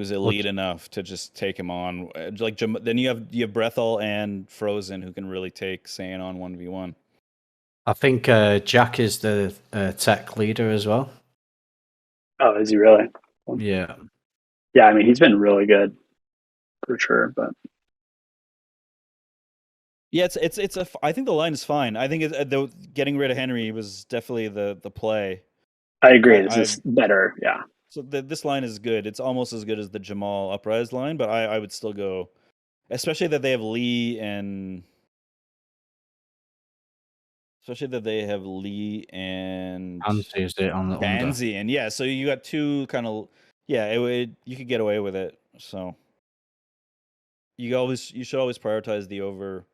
elite enough to just take him on. Then you have Brethal and Frozen who can really take Sane on 1v1. I think Jack is the tech leader as well. Oh, is he really? Yeah. Yeah, I mean, he's been really good for sure, but yeah, I think the line is fine. I think getting rid of Henry was definitely the play. I agree. This is better. Yeah. So this line is good. It's almost as good as the Jamal Uprise line, but I would still go, especially that they have Lee and Anzi is it on the under? Banzi, and yeah, so you got two kind of you could get away with it. So you should always prioritize the over.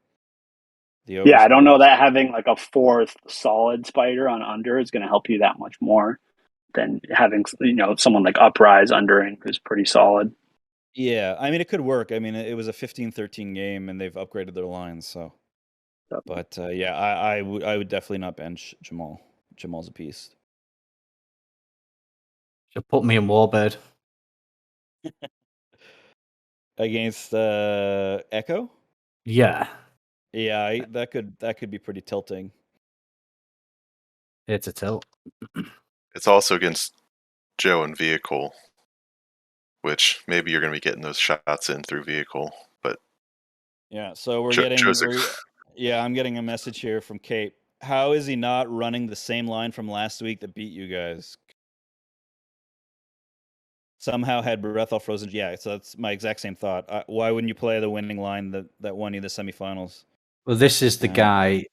Yeah, I don't know spiders. that having like a fourth solid spider on under is going to help you that much more than having someone like Uprise undering who's pretty solid. Yeah, I mean it could work. I mean it was a 15-13 game, and they've upgraded their lines. So, but yeah, I would definitely not bench Jamal. Jamal's a beast. Should put me in Warbird. Against Echo. Yeah, Yeah, that could be pretty tilting. it's a tilt. It's also against Joe and Vehicle, which maybe you're going to be getting those shots in through Vehicle, but Yeah, so we're I'm getting a message here from Kate. How is he not running the same line from last week that beat you guys? Somehow had breath all frozen. Yeah, so that's my exact same thought. Why wouldn't you play the winning line that won you the semifinals? Well, this is the guy,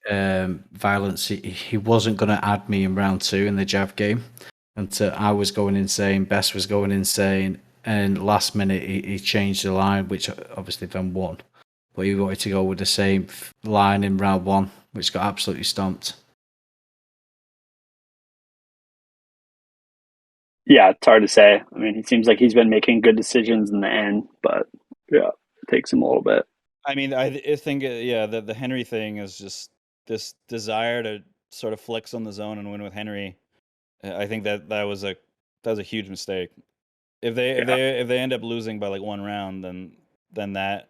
Violence. He wasn't going to add me in round 2 in the Jav game. And I was going insane. Best was going insane. And last minute, he changed the line, which obviously then won. But he wanted to go with the same line in round 1, which got absolutely stomped. Yeah, it's hard to say. I mean, he seems like he's been making good decisions in the end, but yeah, it takes him a little bit. I mean, I think the Henry thing is just this desire to sort of flex on the zone and win with Henry. I think that was a huge mistake. If they end up losing by like one round, then that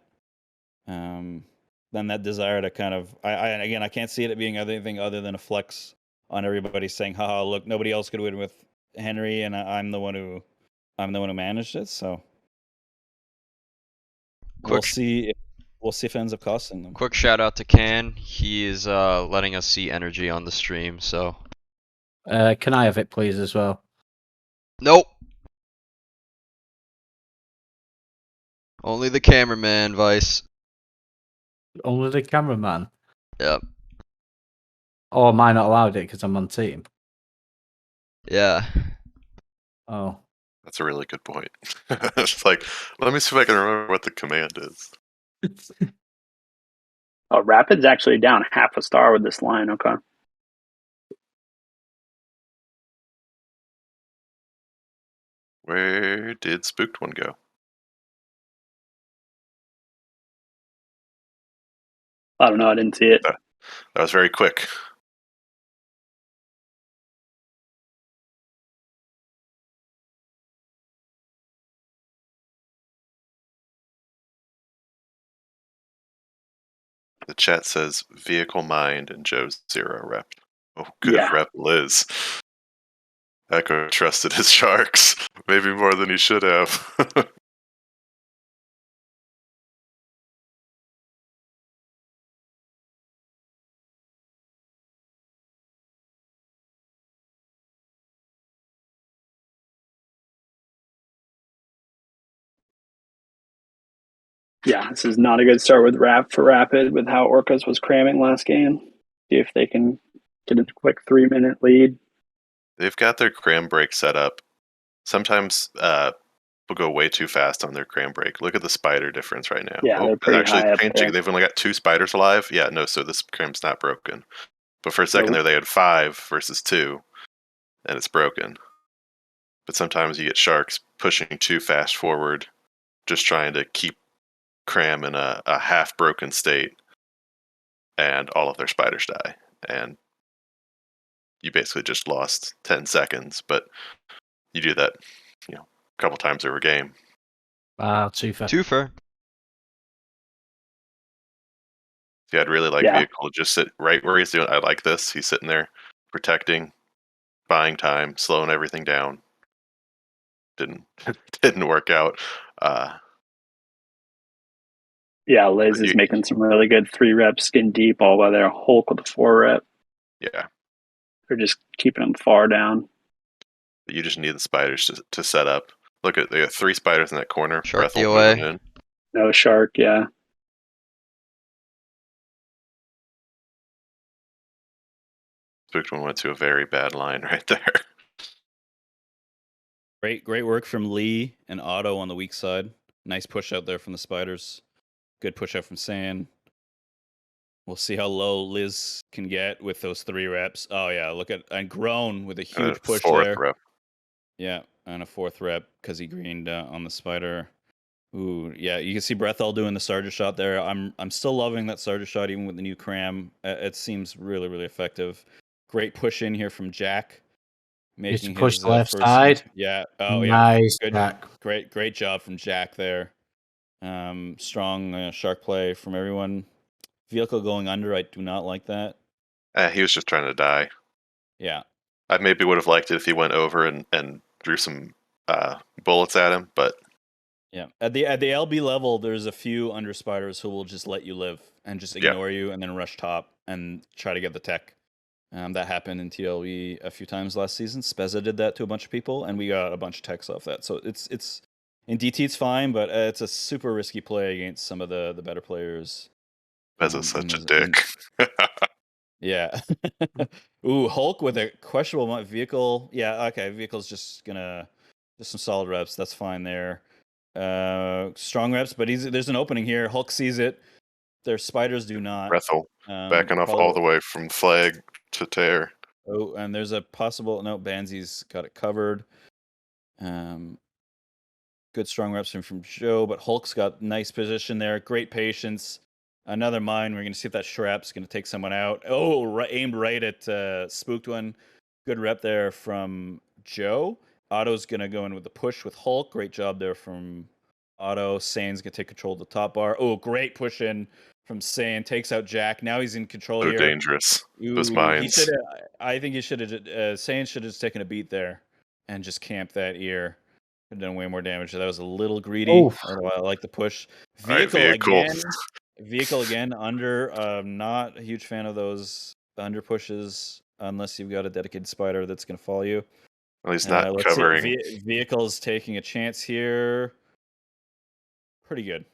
desire to kind of I can't see it being anything other than a flex on everybody, saying, haha, look, nobody else could win with Henry, and I'm the one who managed it. So we'll see if it ends up costing them. Quick shout out to Can. He is letting us see energy on the stream. So can I have it, please, as well? nope. Only the cameraman, Vice. Only the cameraman? Yep. Oh, am I not allowed it because I'm on team? Yeah. Oh. That's a really good point. It's like, let me see if I can remember what the command is. Rapid's actually down half a star with this line. Okay. Where did Spooked One go? I don't know. I didn't see it. That was very quick. The chat says vehicle mind and Joe's 0 rep. Oh, good rep, Liz. Echo trusted his sharks, maybe more than he should have. Yeah, this is not a good start with Rapid with how Orcas was cramming last game. See if they can get a quick 3-minute lead. They've got their cram break set up. Sometimes will go way too fast on their cram break. Look at the spider difference right now. Yeah, they're pretty high up there. They've only got 2 spiders alive. Yeah, no, so this cram's not broken. But for a second there, they had 5 versus 2, and it's broken. But sometimes you get sharks pushing too fast forward, just trying to keep cram in a half broken state, and all of their spiders die. And you basically just lost 10 seconds, but you do that, a couple times over a game. Wow, too fair. Too fair. Yeah, I'd really like Vehicle to just sit right where he's doing. I like this. He's sitting there, protecting, buying time, slowing everything down. Didn't work out. Yeah, Liz is making some really good 3-rep skin deep all while they're Hulk with a 4-rep. Yeah. They're just keeping them far down. But you just need the spiders to set up. Look at they got 3 spiders in that corner. Shark Brethel DOA. moving in. No shark, yeah. Spooked one went to a very bad line right there. Great work from Lee and Otto on the weak side. Nice push out there from the spiders. Good push out from Sand. We'll see how low Liz can get with those 3 reps. Oh yeah, look at and Grown with a huge push 4th there. rep. Yeah, and a 4th rep because he greened on the spider. Ooh, yeah, you can see Brethel doing the Sarger shot there. I'm still loving that Sarger shot even with the new cram. It seems really effective. Great push in here from Jack, making push his the left first. side. Yeah. Oh Nice, yeah. Good. Jack. Great job from Jack there. Strong shark play from everyone. Vehicle going under. I do not like that. He was just trying to die. Yeah. I maybe would have liked it if he went over and drew some bullets at him, but Yeah. At the LB level, there's a few under spiders who will just let you live and just ignore you and then rush top and try to get the tech. That happened in TLE a few times last season. Spezza did that to a bunch of people, and we got a bunch of techs off that. So it's in DT it's fine, but it's a super risky play against some of the better players. Spezza's such a dick. Yeah. Ooh, Hulk with a questionable vehicle. Yeah, okay. Vehicle's just some solid reps. That's fine there. Strong reps, but there's an opening here. Hulk sees it. Their spiders do not. Brethel backing off all the way from flag to tear. Oh, and there's a possible Banzy's got it covered. Good strong reps from Joe, but Hulk's got nice position there. Great patience. Another mine. We're going to see if that Shrap's going to take someone out. Oh, aimed right at Spooked One. Good rep there from Joe. Otto's going to go in with the push with Hulk. Great job there from Otto. Sane's going to take control of the top bar. Oh, great push in from Sane. Takes out Jack. Now he's in control So here. dangerous. Those Ooh, mines. I think he should have. Sane should have just taken a beat there and just camped that ear. Could have done way more damage. That was a little greedy. Oof. I like the push. Vehicle. Vehicle again under. Not a huge fan of those under pushes unless you've got a dedicated spider that's going to follow you. Well, he's not covering. Vehicle's taking a chance here. Pretty good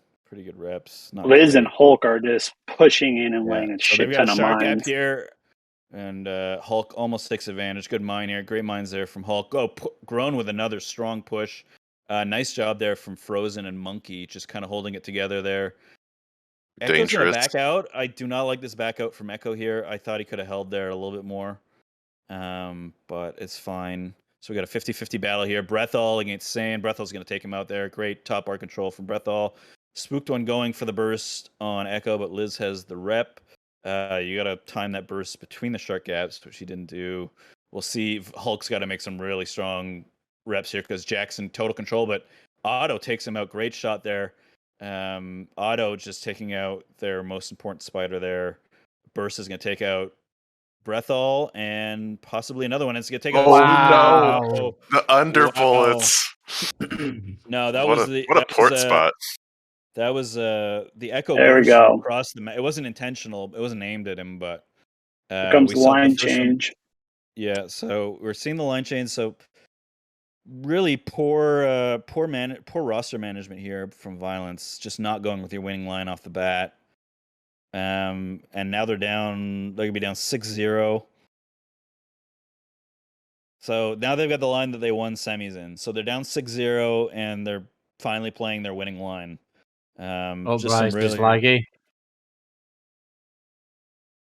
reps. Not Liz great. and Hulk are just pushing in and laying a So shit they've got ton a of shark mines. up here. And Hulk almost takes advantage. Good mine here. Great mines there from Hulk. Oh, Grown with another strong push. Nice job there from Frozen and Monkey, just kind of holding it together there. Echo's going to back out. I do not like this back out from Echo here. I thought he could have held there a little bit more. But it's fine. So we got a 50-50 battle here. Brethel against Sand. Brethel's going to take him out there. Great top bar control from Brethel. Spooked One going for the burst on Echo, but Liz has the rep. You got to time that burst between the shark gaps, which he didn't do. We'll see. Hulk's got to make some really strong reps here because Jackson total control, but Otto takes him out. Great shot there. Otto just taking out their most important spider there. Burst is going to take out Brethel and possibly another one. It's going to take out. Wow. No! The under bullets. No, that was what a port spot. That was the Echo There we burst go. across the map. It wasn't intentional. It wasn't aimed at him, but Here comes we the saw line first one. change. Yeah, so we're seeing the line change. So really poor roster management here from Violence. Just not going with your winning line off the bat. And now they're down. They're gonna be down 6-0. So now they've got the line that they won semis in. So they're down 6-0, and they're finally playing their winning line. Just some really laggy.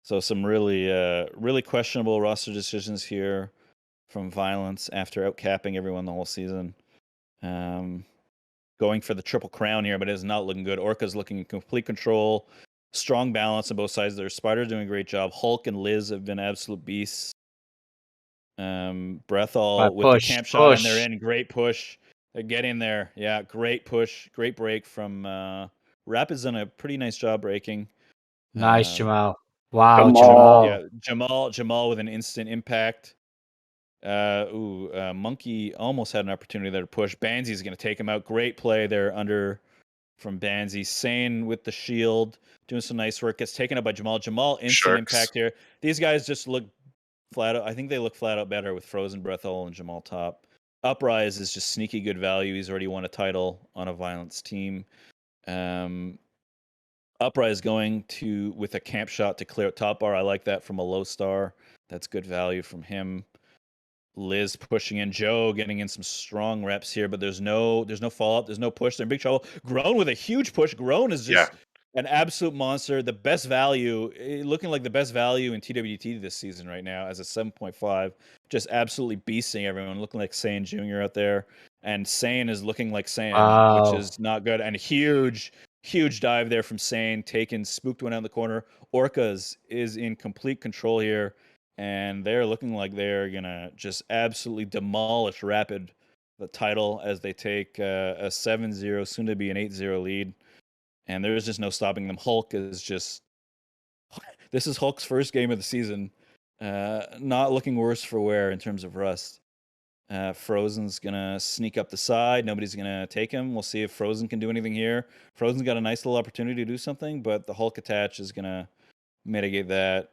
So some really questionable roster decisions here from Violence after outcapping everyone the whole season. Going for the triple crown here, but it is not looking good. Orcas looking in complete control. Strong balance on both sides there. Spider doing a great job. Hulk and Liz have been absolute beasts. Brethel with the camp shot and they're in. Great push. They get in there. Yeah, great push. Great break from Rap has done a pretty nice job breaking. Nice, Jamal. Wow, Jamal. Yeah, Jamal with an instant impact. Monkey almost had an opportunity there to push. Banzy's going to take him out. Great play there under from Banzy. Sane with the shield, doing some nice work. Gets taken up by Jamal. Jamal instant impact here. These guys just look flat out. I think they look flat out better with Frozen, Brethel, and Jamal top. Uprise is just sneaky good value. He's already won a title on a violence team. Uprise going to with a camp shot to clear top bar. I like that from a low star. That's good value from him. Liz pushing in, Joe getting in some strong reps here, but there's no follow up, there's no push. They're in big trouble. Grown with a huge push. Grown is just an absolute monster. The best value, looking like the best value in TWDT this season right now as a 7.5. Just absolutely beasting everyone, looking like Saiyan Jr. out there. And Saiyan is looking like Saiyan, which is not good. And huge dive there from Saiyan, taken, spooked one out in the corner. Orcas is in complete control here, and they're looking like they're gonna just absolutely demolish Rapid, the title, as they take a 7-0, soon to be an 8-0 lead. And there's just no stopping them. Hulk is just this is Hulk's first game of the season. Not looking worse for wear in terms of rust. Frozen's gonna sneak up the side. Nobody's gonna take him. We'll see if Frozen can do anything here. Frozen's got a nice little opportunity to do something, but the Hulk attach is gonna mitigate that.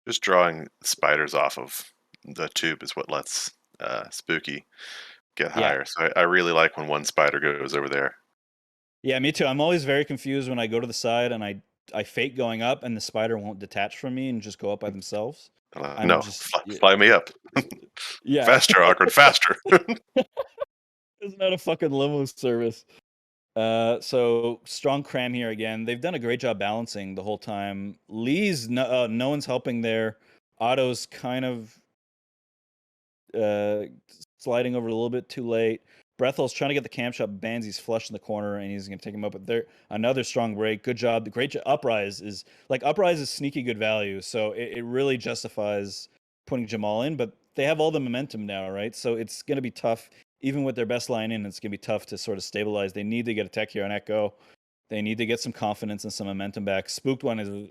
Just drawing spiders off of the tube is what lets Spooky get higher. So I really like when one spider goes over there. Yeah, me too. I'm always very confused when I go to the side and I fake going up and the spider won't detach from me and just go up by themselves. No, fly me up. Yeah. Faster, Awkward, faster. Isn't that a fucking limo service? So strong cram here again. They've done a great job balancing the whole time. Lee's no one's helping there. Otto's kind of sliding over a little bit too late. Brethel's trying to get the cam shot. Banzy's flush in the corner, and he's going to take him up. But there, another strong break. Good job. The great Uprise is sneaky good value. So it really justifies putting Jamal in. But they have all the momentum now, right? So it's going to be tough, even with their best line in. It's going to be tough to sort of stabilize. They need to get a tech here on Echo. They need to get some confidence and some momentum back. Spooked one is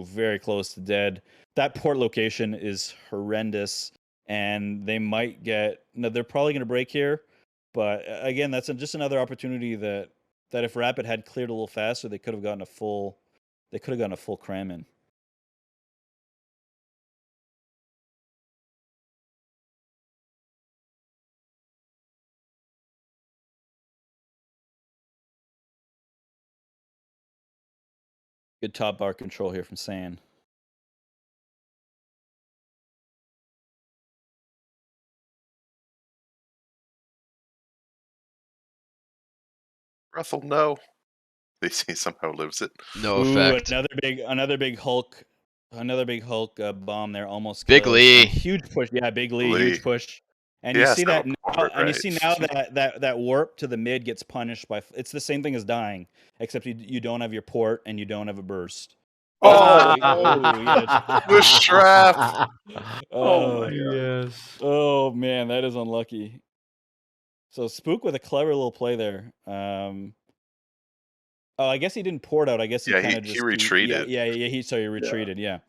very close to dead. That port location is horrendous, and they might get. No, they're probably going to break here. But again, that's just another opportunity that if Rapid had cleared a little faster, they could have gotten a full cram in. Good top bar control here from Saiyan. Russell, no. He somehow lives it. No effect. Another big Hulk bomb there, almost Big kills. Lee. Huge push. Yeah, Big Lee, huge push. And you see that now, and you see now that warp to the mid gets punished by. It's the same thing as dying, except you don't have your port and you don't have a burst. Yeah. The strap. Oh my yes. Oh man, that is unlucky. So Spook with a clever little play there. I guess he didn't port out. I guess he kind of just retreated. He retreated. Yeah.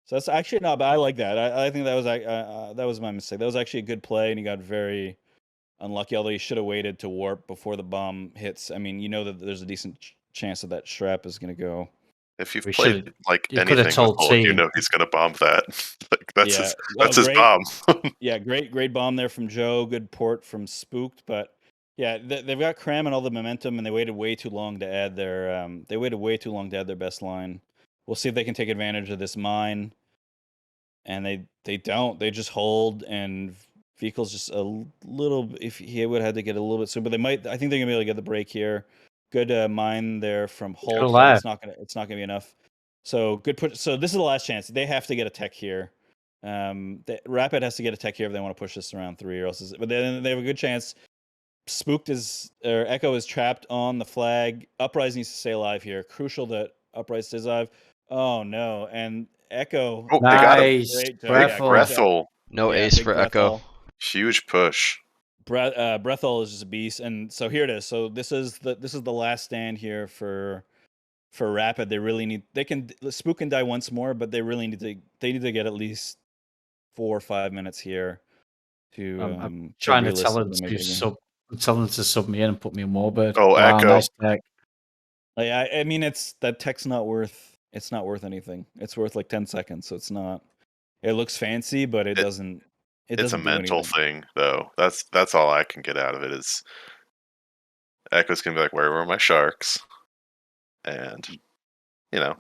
So that's actually but I like that. I think that was my mistake. That was actually a good play, and he got very unlucky. Although he should have waited to warp before the bomb hits. I mean, you know that there's a decent chance that strap is going to go. If you've played anything with told Hulk, you know he's going to bomb that. That's his bomb. Yeah, great bomb there from Joe. Good port from Spooked, but yeah, they've got cram and all the momentum, and they waited way too long to add their best line. We'll see if they can take advantage of this mine, and they don't. They just hold, and Vehicle's just a little. If he would have had to get a little bit soon, but they might. I think they're gonna be able to get the break here. Good mine there from Hulk. But it's not gonna be enough. So good put. So this is the last chance. They have to get a tech here. Rapid has to get a tech here if they want to push this around 3, or else. But then they have a good chance. Echo is trapped on the flag. Uprise needs to stay alive here. Crucial that Uprise stays alive. Oh no! And Echo. Oh, nice. Brethel. No ace for Echo. Huge push. Brethel is just a beast, and so here it is. So this is the last stand here for Rapid. They really need. Spook can die once more, but they really need to get at least 4 or 5 minutes here. I'm trying to tell them to sub me in and put me in Warbird. Oh, Echo. Nice tech. I mean, that tech's not worth. It's not worth anything. It's worth like 10 seconds, so it's not. It looks fancy, but it doesn't. It It's a doesn't do mental anything. thing, though. That's all I can get out of it is Echo's gonna be like, "Where were my sharks?" And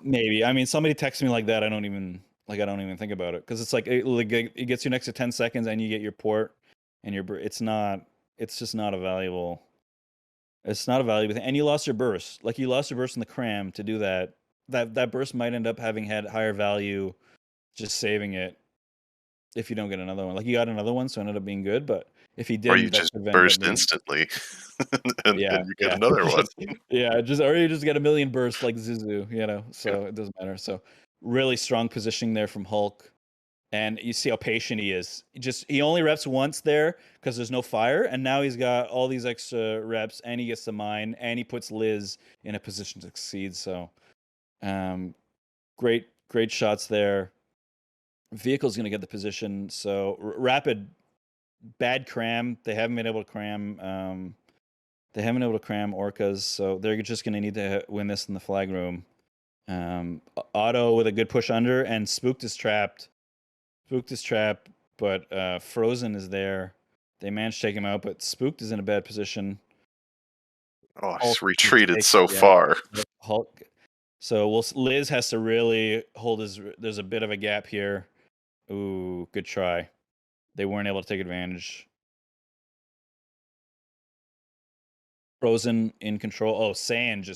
Maybe. I mean, somebody texts me like that. I don't even think about it because it's like it gets you next to 10 seconds and you get your port and it's not. It's just not a valuable. It's not a valuable thing. And you lost your burst. Like you lost your burst in the cram to do that. That burst might end up having had higher value, just saving it if you don't get another one. Like you got another one, so it ended up being good. But if he or you didn't, that just could have ended up burst being instantly, and yeah, you get yeah, another one. or you just get a million bursts like Zizu, So it doesn't matter. So really strong positioning there from Hulk, and you see how patient he is. He only reps once there because there's no fire, and now he's got all these extra reps, and he gets the mine, and he puts Liz in a position to succeed. So, great shots there. Vehicle's gonna get the position. So rapid, bad cram. They haven't been able to cram. They haven't been able to cram Orcas, so they're just going to need to win this in the flag room. Otto with a good push under, and Spooked is trapped. But Frozen is there. They managed to take him out, but Spooked is in a bad position. Oh, he's retreated so yeah, far. Hulk. So Liz has to really hold his. There's a bit of a gap here. Ooh, good try. They weren't able to take advantage. Frozen in control. Oh, Sand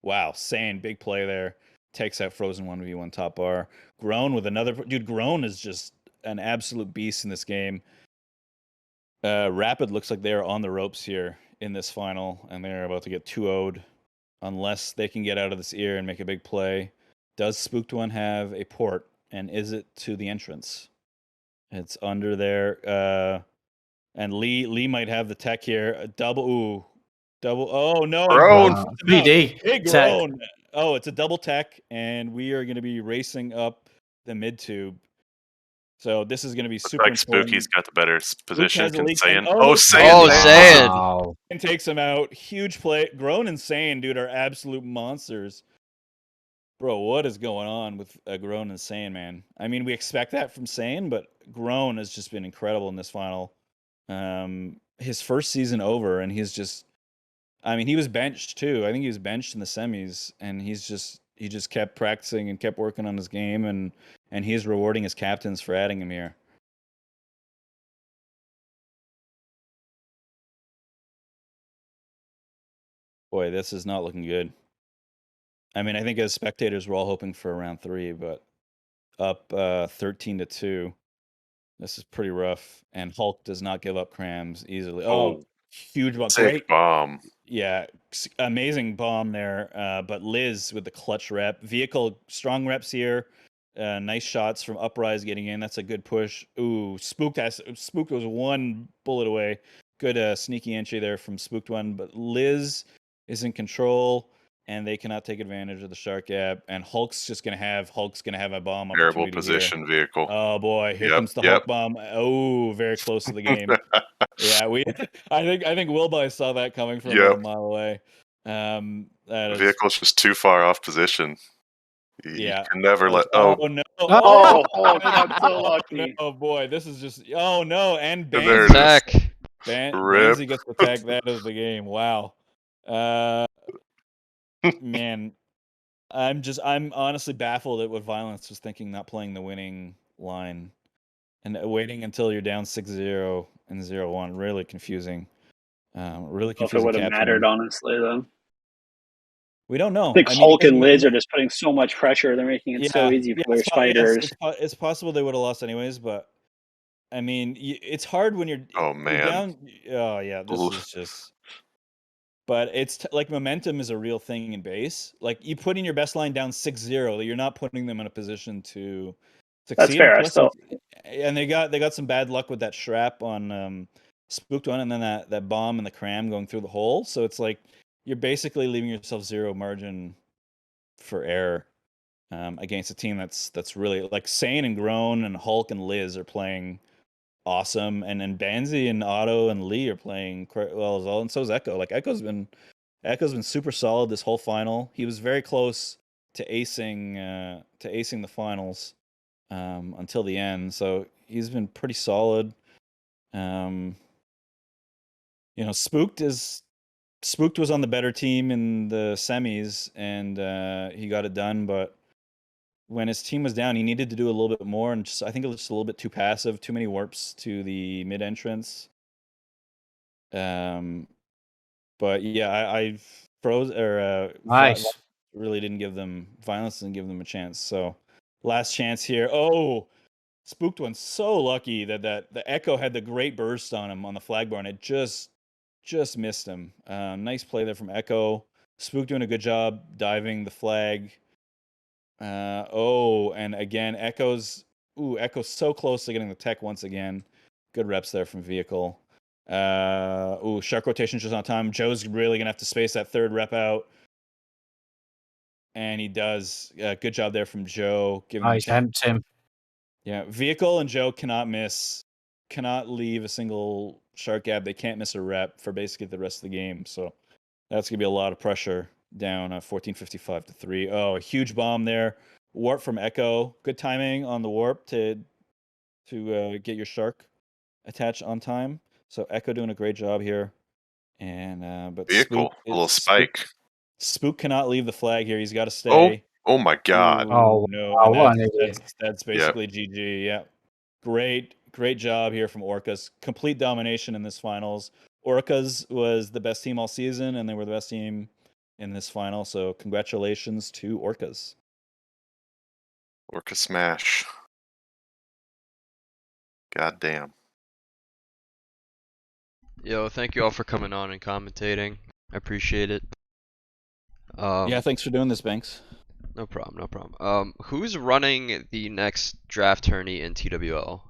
wow, Sand, big play there. Takes out Frozen 1v1 top bar. Groan with another. Dude, Groan is just an absolute beast in this game. Rapid looks like they're on the ropes here in this final, and they're about to get 2-0'd unless they can get out of this ear and make a big play. Does Spooked One have a port, and is it to the entrance? It's under there. And Lee might have the tech here. A double. Oh no! And Groan. Groan. BD. Big Groan. Oh, it's a double tech, and we are going to be racing up the mid tube. So this is going to be Looks super like important. Spooky's got the better position. has a Can lead Saiyan? ten. Oh, Saiyan! Oh, nailed Saiyan. it. Wow. And takes him out. Huge play. Groan and Saiyan, dude, are absolute monsters. Bro, what is going on with Groan and Saiyan, man? I mean, we expect that from Saiyan, but Groan has just been incredible in this final. His first season over, and he's just. I mean, he was benched too. I think he was benched in the semis, and he just kept practicing and kept working on his game, and he's rewarding his captains for adding him here. Boy, this is not looking good. I mean, I think as spectators, we're all hoping for a round 3, but up 13-2. This is pretty rough, and Hulk does not give up crams easily. Oh, huge bomb! Sick bomb. Yeah, amazing bomb there. But Liz with the clutch rep. Vehicle, strong reps here. Nice shots from Uprise getting in. That's a good push. Ooh, Spooked was one bullet away. Good sneaky entry there from Spooked One. But Liz is in control, and they cannot take advantage of the shark gap. And Hulk's gonna have a bomb Terrible opportunity position here. vehicle. Oh boy, here comes the Hulk bomb. Oh, very close to the game. Yeah, I think Wilby saw that coming from about a mile away. That is Vehicle's just too far off position. You can never let. Oh Oh, no! Oh, Hulk got so lucky. No, boy, this is just. Oh no! And there Banzi, it is. Tech. Rip. Banzi gets the tag. That is the game. Wow. Man, I'm honestly baffled at what Violence was thinking, not playing the winning line and waiting until you're down 6-0 and 0-1. Really confusing. Really If it confusing. would have mattered, honestly, though. We don't know. I think mean, Hulk because and Liz are just putting so much pressure. They're making it so easy for their fighters. it's possible they would have lost anyways, but I mean, it's hard when you're. Oh man. You're down. Oh yeah, this is just. But it's like momentum is a real thing in base. Like you putting your best line down 6-0, you're not putting them in a position to succeed. That's fair. And they got some bad luck with that strap on Spooked One, and then that bomb and the cram going through the hole. So it's like you're basically leaving yourself zero margin for error against a team that's really like Sane and Groan and Hulk and Liz are playing awesome, and then Banzi and Otto and Lee are playing well as well, and so is Echo. Like Echo's been super solid this whole final. He was very close to acing the finals. until the end. So he's been pretty solid. Spooked was on the better team in the semis, and he got it done. But when his team was down, he needed to do a little bit more, and I think it was just a little bit too passive, too many warps to the mid entrance. But yeah, I froze or Nice. really didn't give them violence, didn't give them a chance. So last chance here. Oh, Spooked one's so lucky that the Echo had the great burst on him on the flag bar, and it just missed him. Nice play there from Echo. Spook doing a good job diving the flag. And again, Echo's so close to getting the tech once again. Good reps there from Vehicle. Shark rotation just on time. Joe's really gonna have to space that third rep out. And he does. Good job there from Joe. Giving him a chance. Tempts him. Yeah, Vehicle and Joe cannot leave a single shark gap. They can't miss a rep for basically the rest of the game. So that's gonna be a lot of pressure down 14:55 to 3. Oh, a huge bomb there. Warp from Echo. Good timing on the warp to get your shark attached on time. So Echo doing a great job here. And but Vehicle, a little spike. Spook cannot leave the flag here. He's got to stay. Oh my God. Ooh, no, wow, and what an idiot. that's basically GG. Yeah, great job here from Orcas. Complete domination in this finals. Orcas was the best team all season, and they were the best team in this final. So congratulations to Orcas. Orca smash. God damn. Yo, thank you all for coming on and commentating. I appreciate it. Yeah, thanks for doing this, Banks. No problem, no problem. Who's running the next draft tourney in TWL?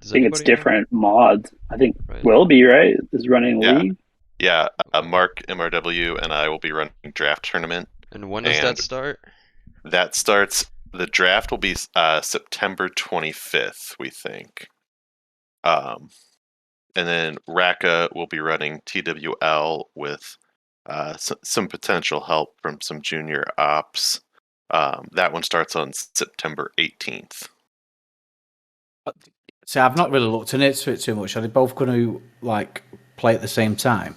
I think it's different mods. I think Wilby, right, is running league. Yeah, Mark MRW and I will be running draft tournament. And when does that start? That starts. The draft will be September 25th, we think. And then Raka will be running TWL with some potential help from some junior ops. That one starts on September 18th. See, I've not really looked into it too much. Are they both going to play at the same time?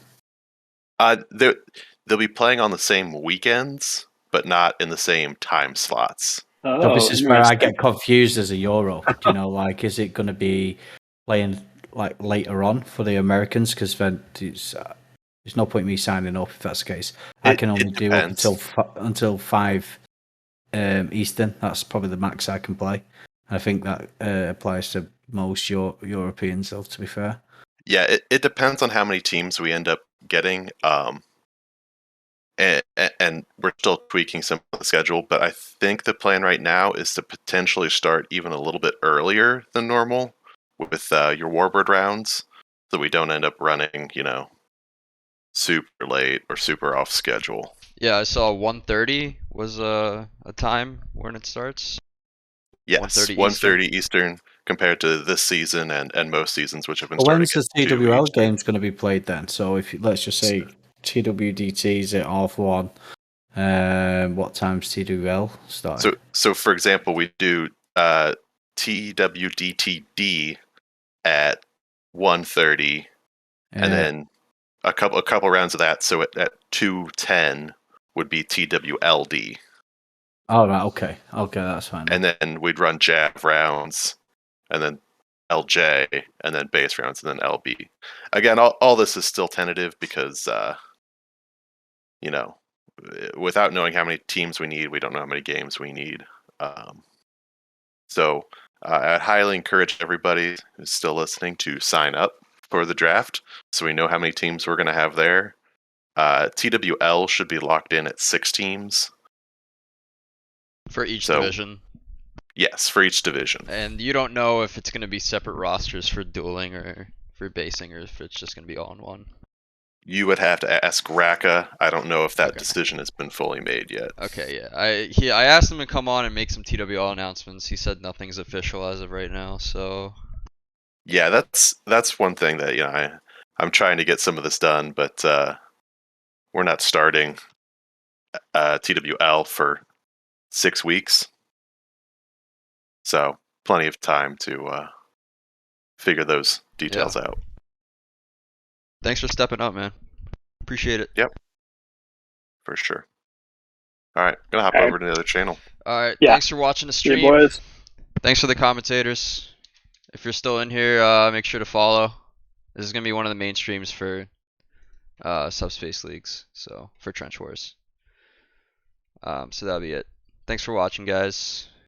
They'll be playing on the same weekends, but not in the same time slots. So this is where I get confused as a Euro. Is it going to be playing later on for the Americans? Because then there's no point in me signing up if that's the case. I can only do up until 5 Eastern. That's probably the max I can play. I think that applies to most Europeans, though, to be fair. Yeah, it depends on how many teams we end up getting. And we're still tweaking some of the schedule, but I think the plan right now is to potentially start even a little bit earlier than normal with your Warbird rounds, so we don't end up running, super late or super off schedule. Yeah, I saw 1:30 was a time when it starts. Yes, 1:30 Eastern compared to this season and most seasons, which have been starting. When's the TWL games going to be played then? So if let's just say TWDT is at 1:30. What time's TWL start? So for example, we do TWDTD at 1:30, and then a couple rounds of that. So at 2:10 would be TWLD. Oh right, okay, that's fine. And then we'd run Jav rounds, and then LJ, and then base rounds, and then LB. Again, all this is still tentative because without knowing how many teams we need, we don't know how many games we need. So I'd highly encourage everybody who's still listening to sign up for the draft so we know how many teams we're going to have there. TWL should be locked in at 6 teams. For each division? Yes, for each division. And you don't know if it's going to be separate rosters for dueling or for basing, or if it's just going to be all in one? You would have to ask Raka. I don't know if that decision has been fully made yet. Okay, yeah. I asked him to come on and make some TWL announcements. He said nothing's official as of right now, so... Yeah, that's one thing that, I'm trying to get some of this done, but we're not starting TWL for 6 weeks. So plenty of time to figure those details out. Thanks for stepping up, man. Appreciate it. Yep, for sure. All right, gonna hop All right. over to the other channel. Alright, Yeah. thanks for watching the See stream. you, boys. Thanks for the commentators. If you're still in here, make sure to follow. This is gonna be one of the main streams for subspace leagues, so for trench wars. So that'll be it. Thanks for watching, guys.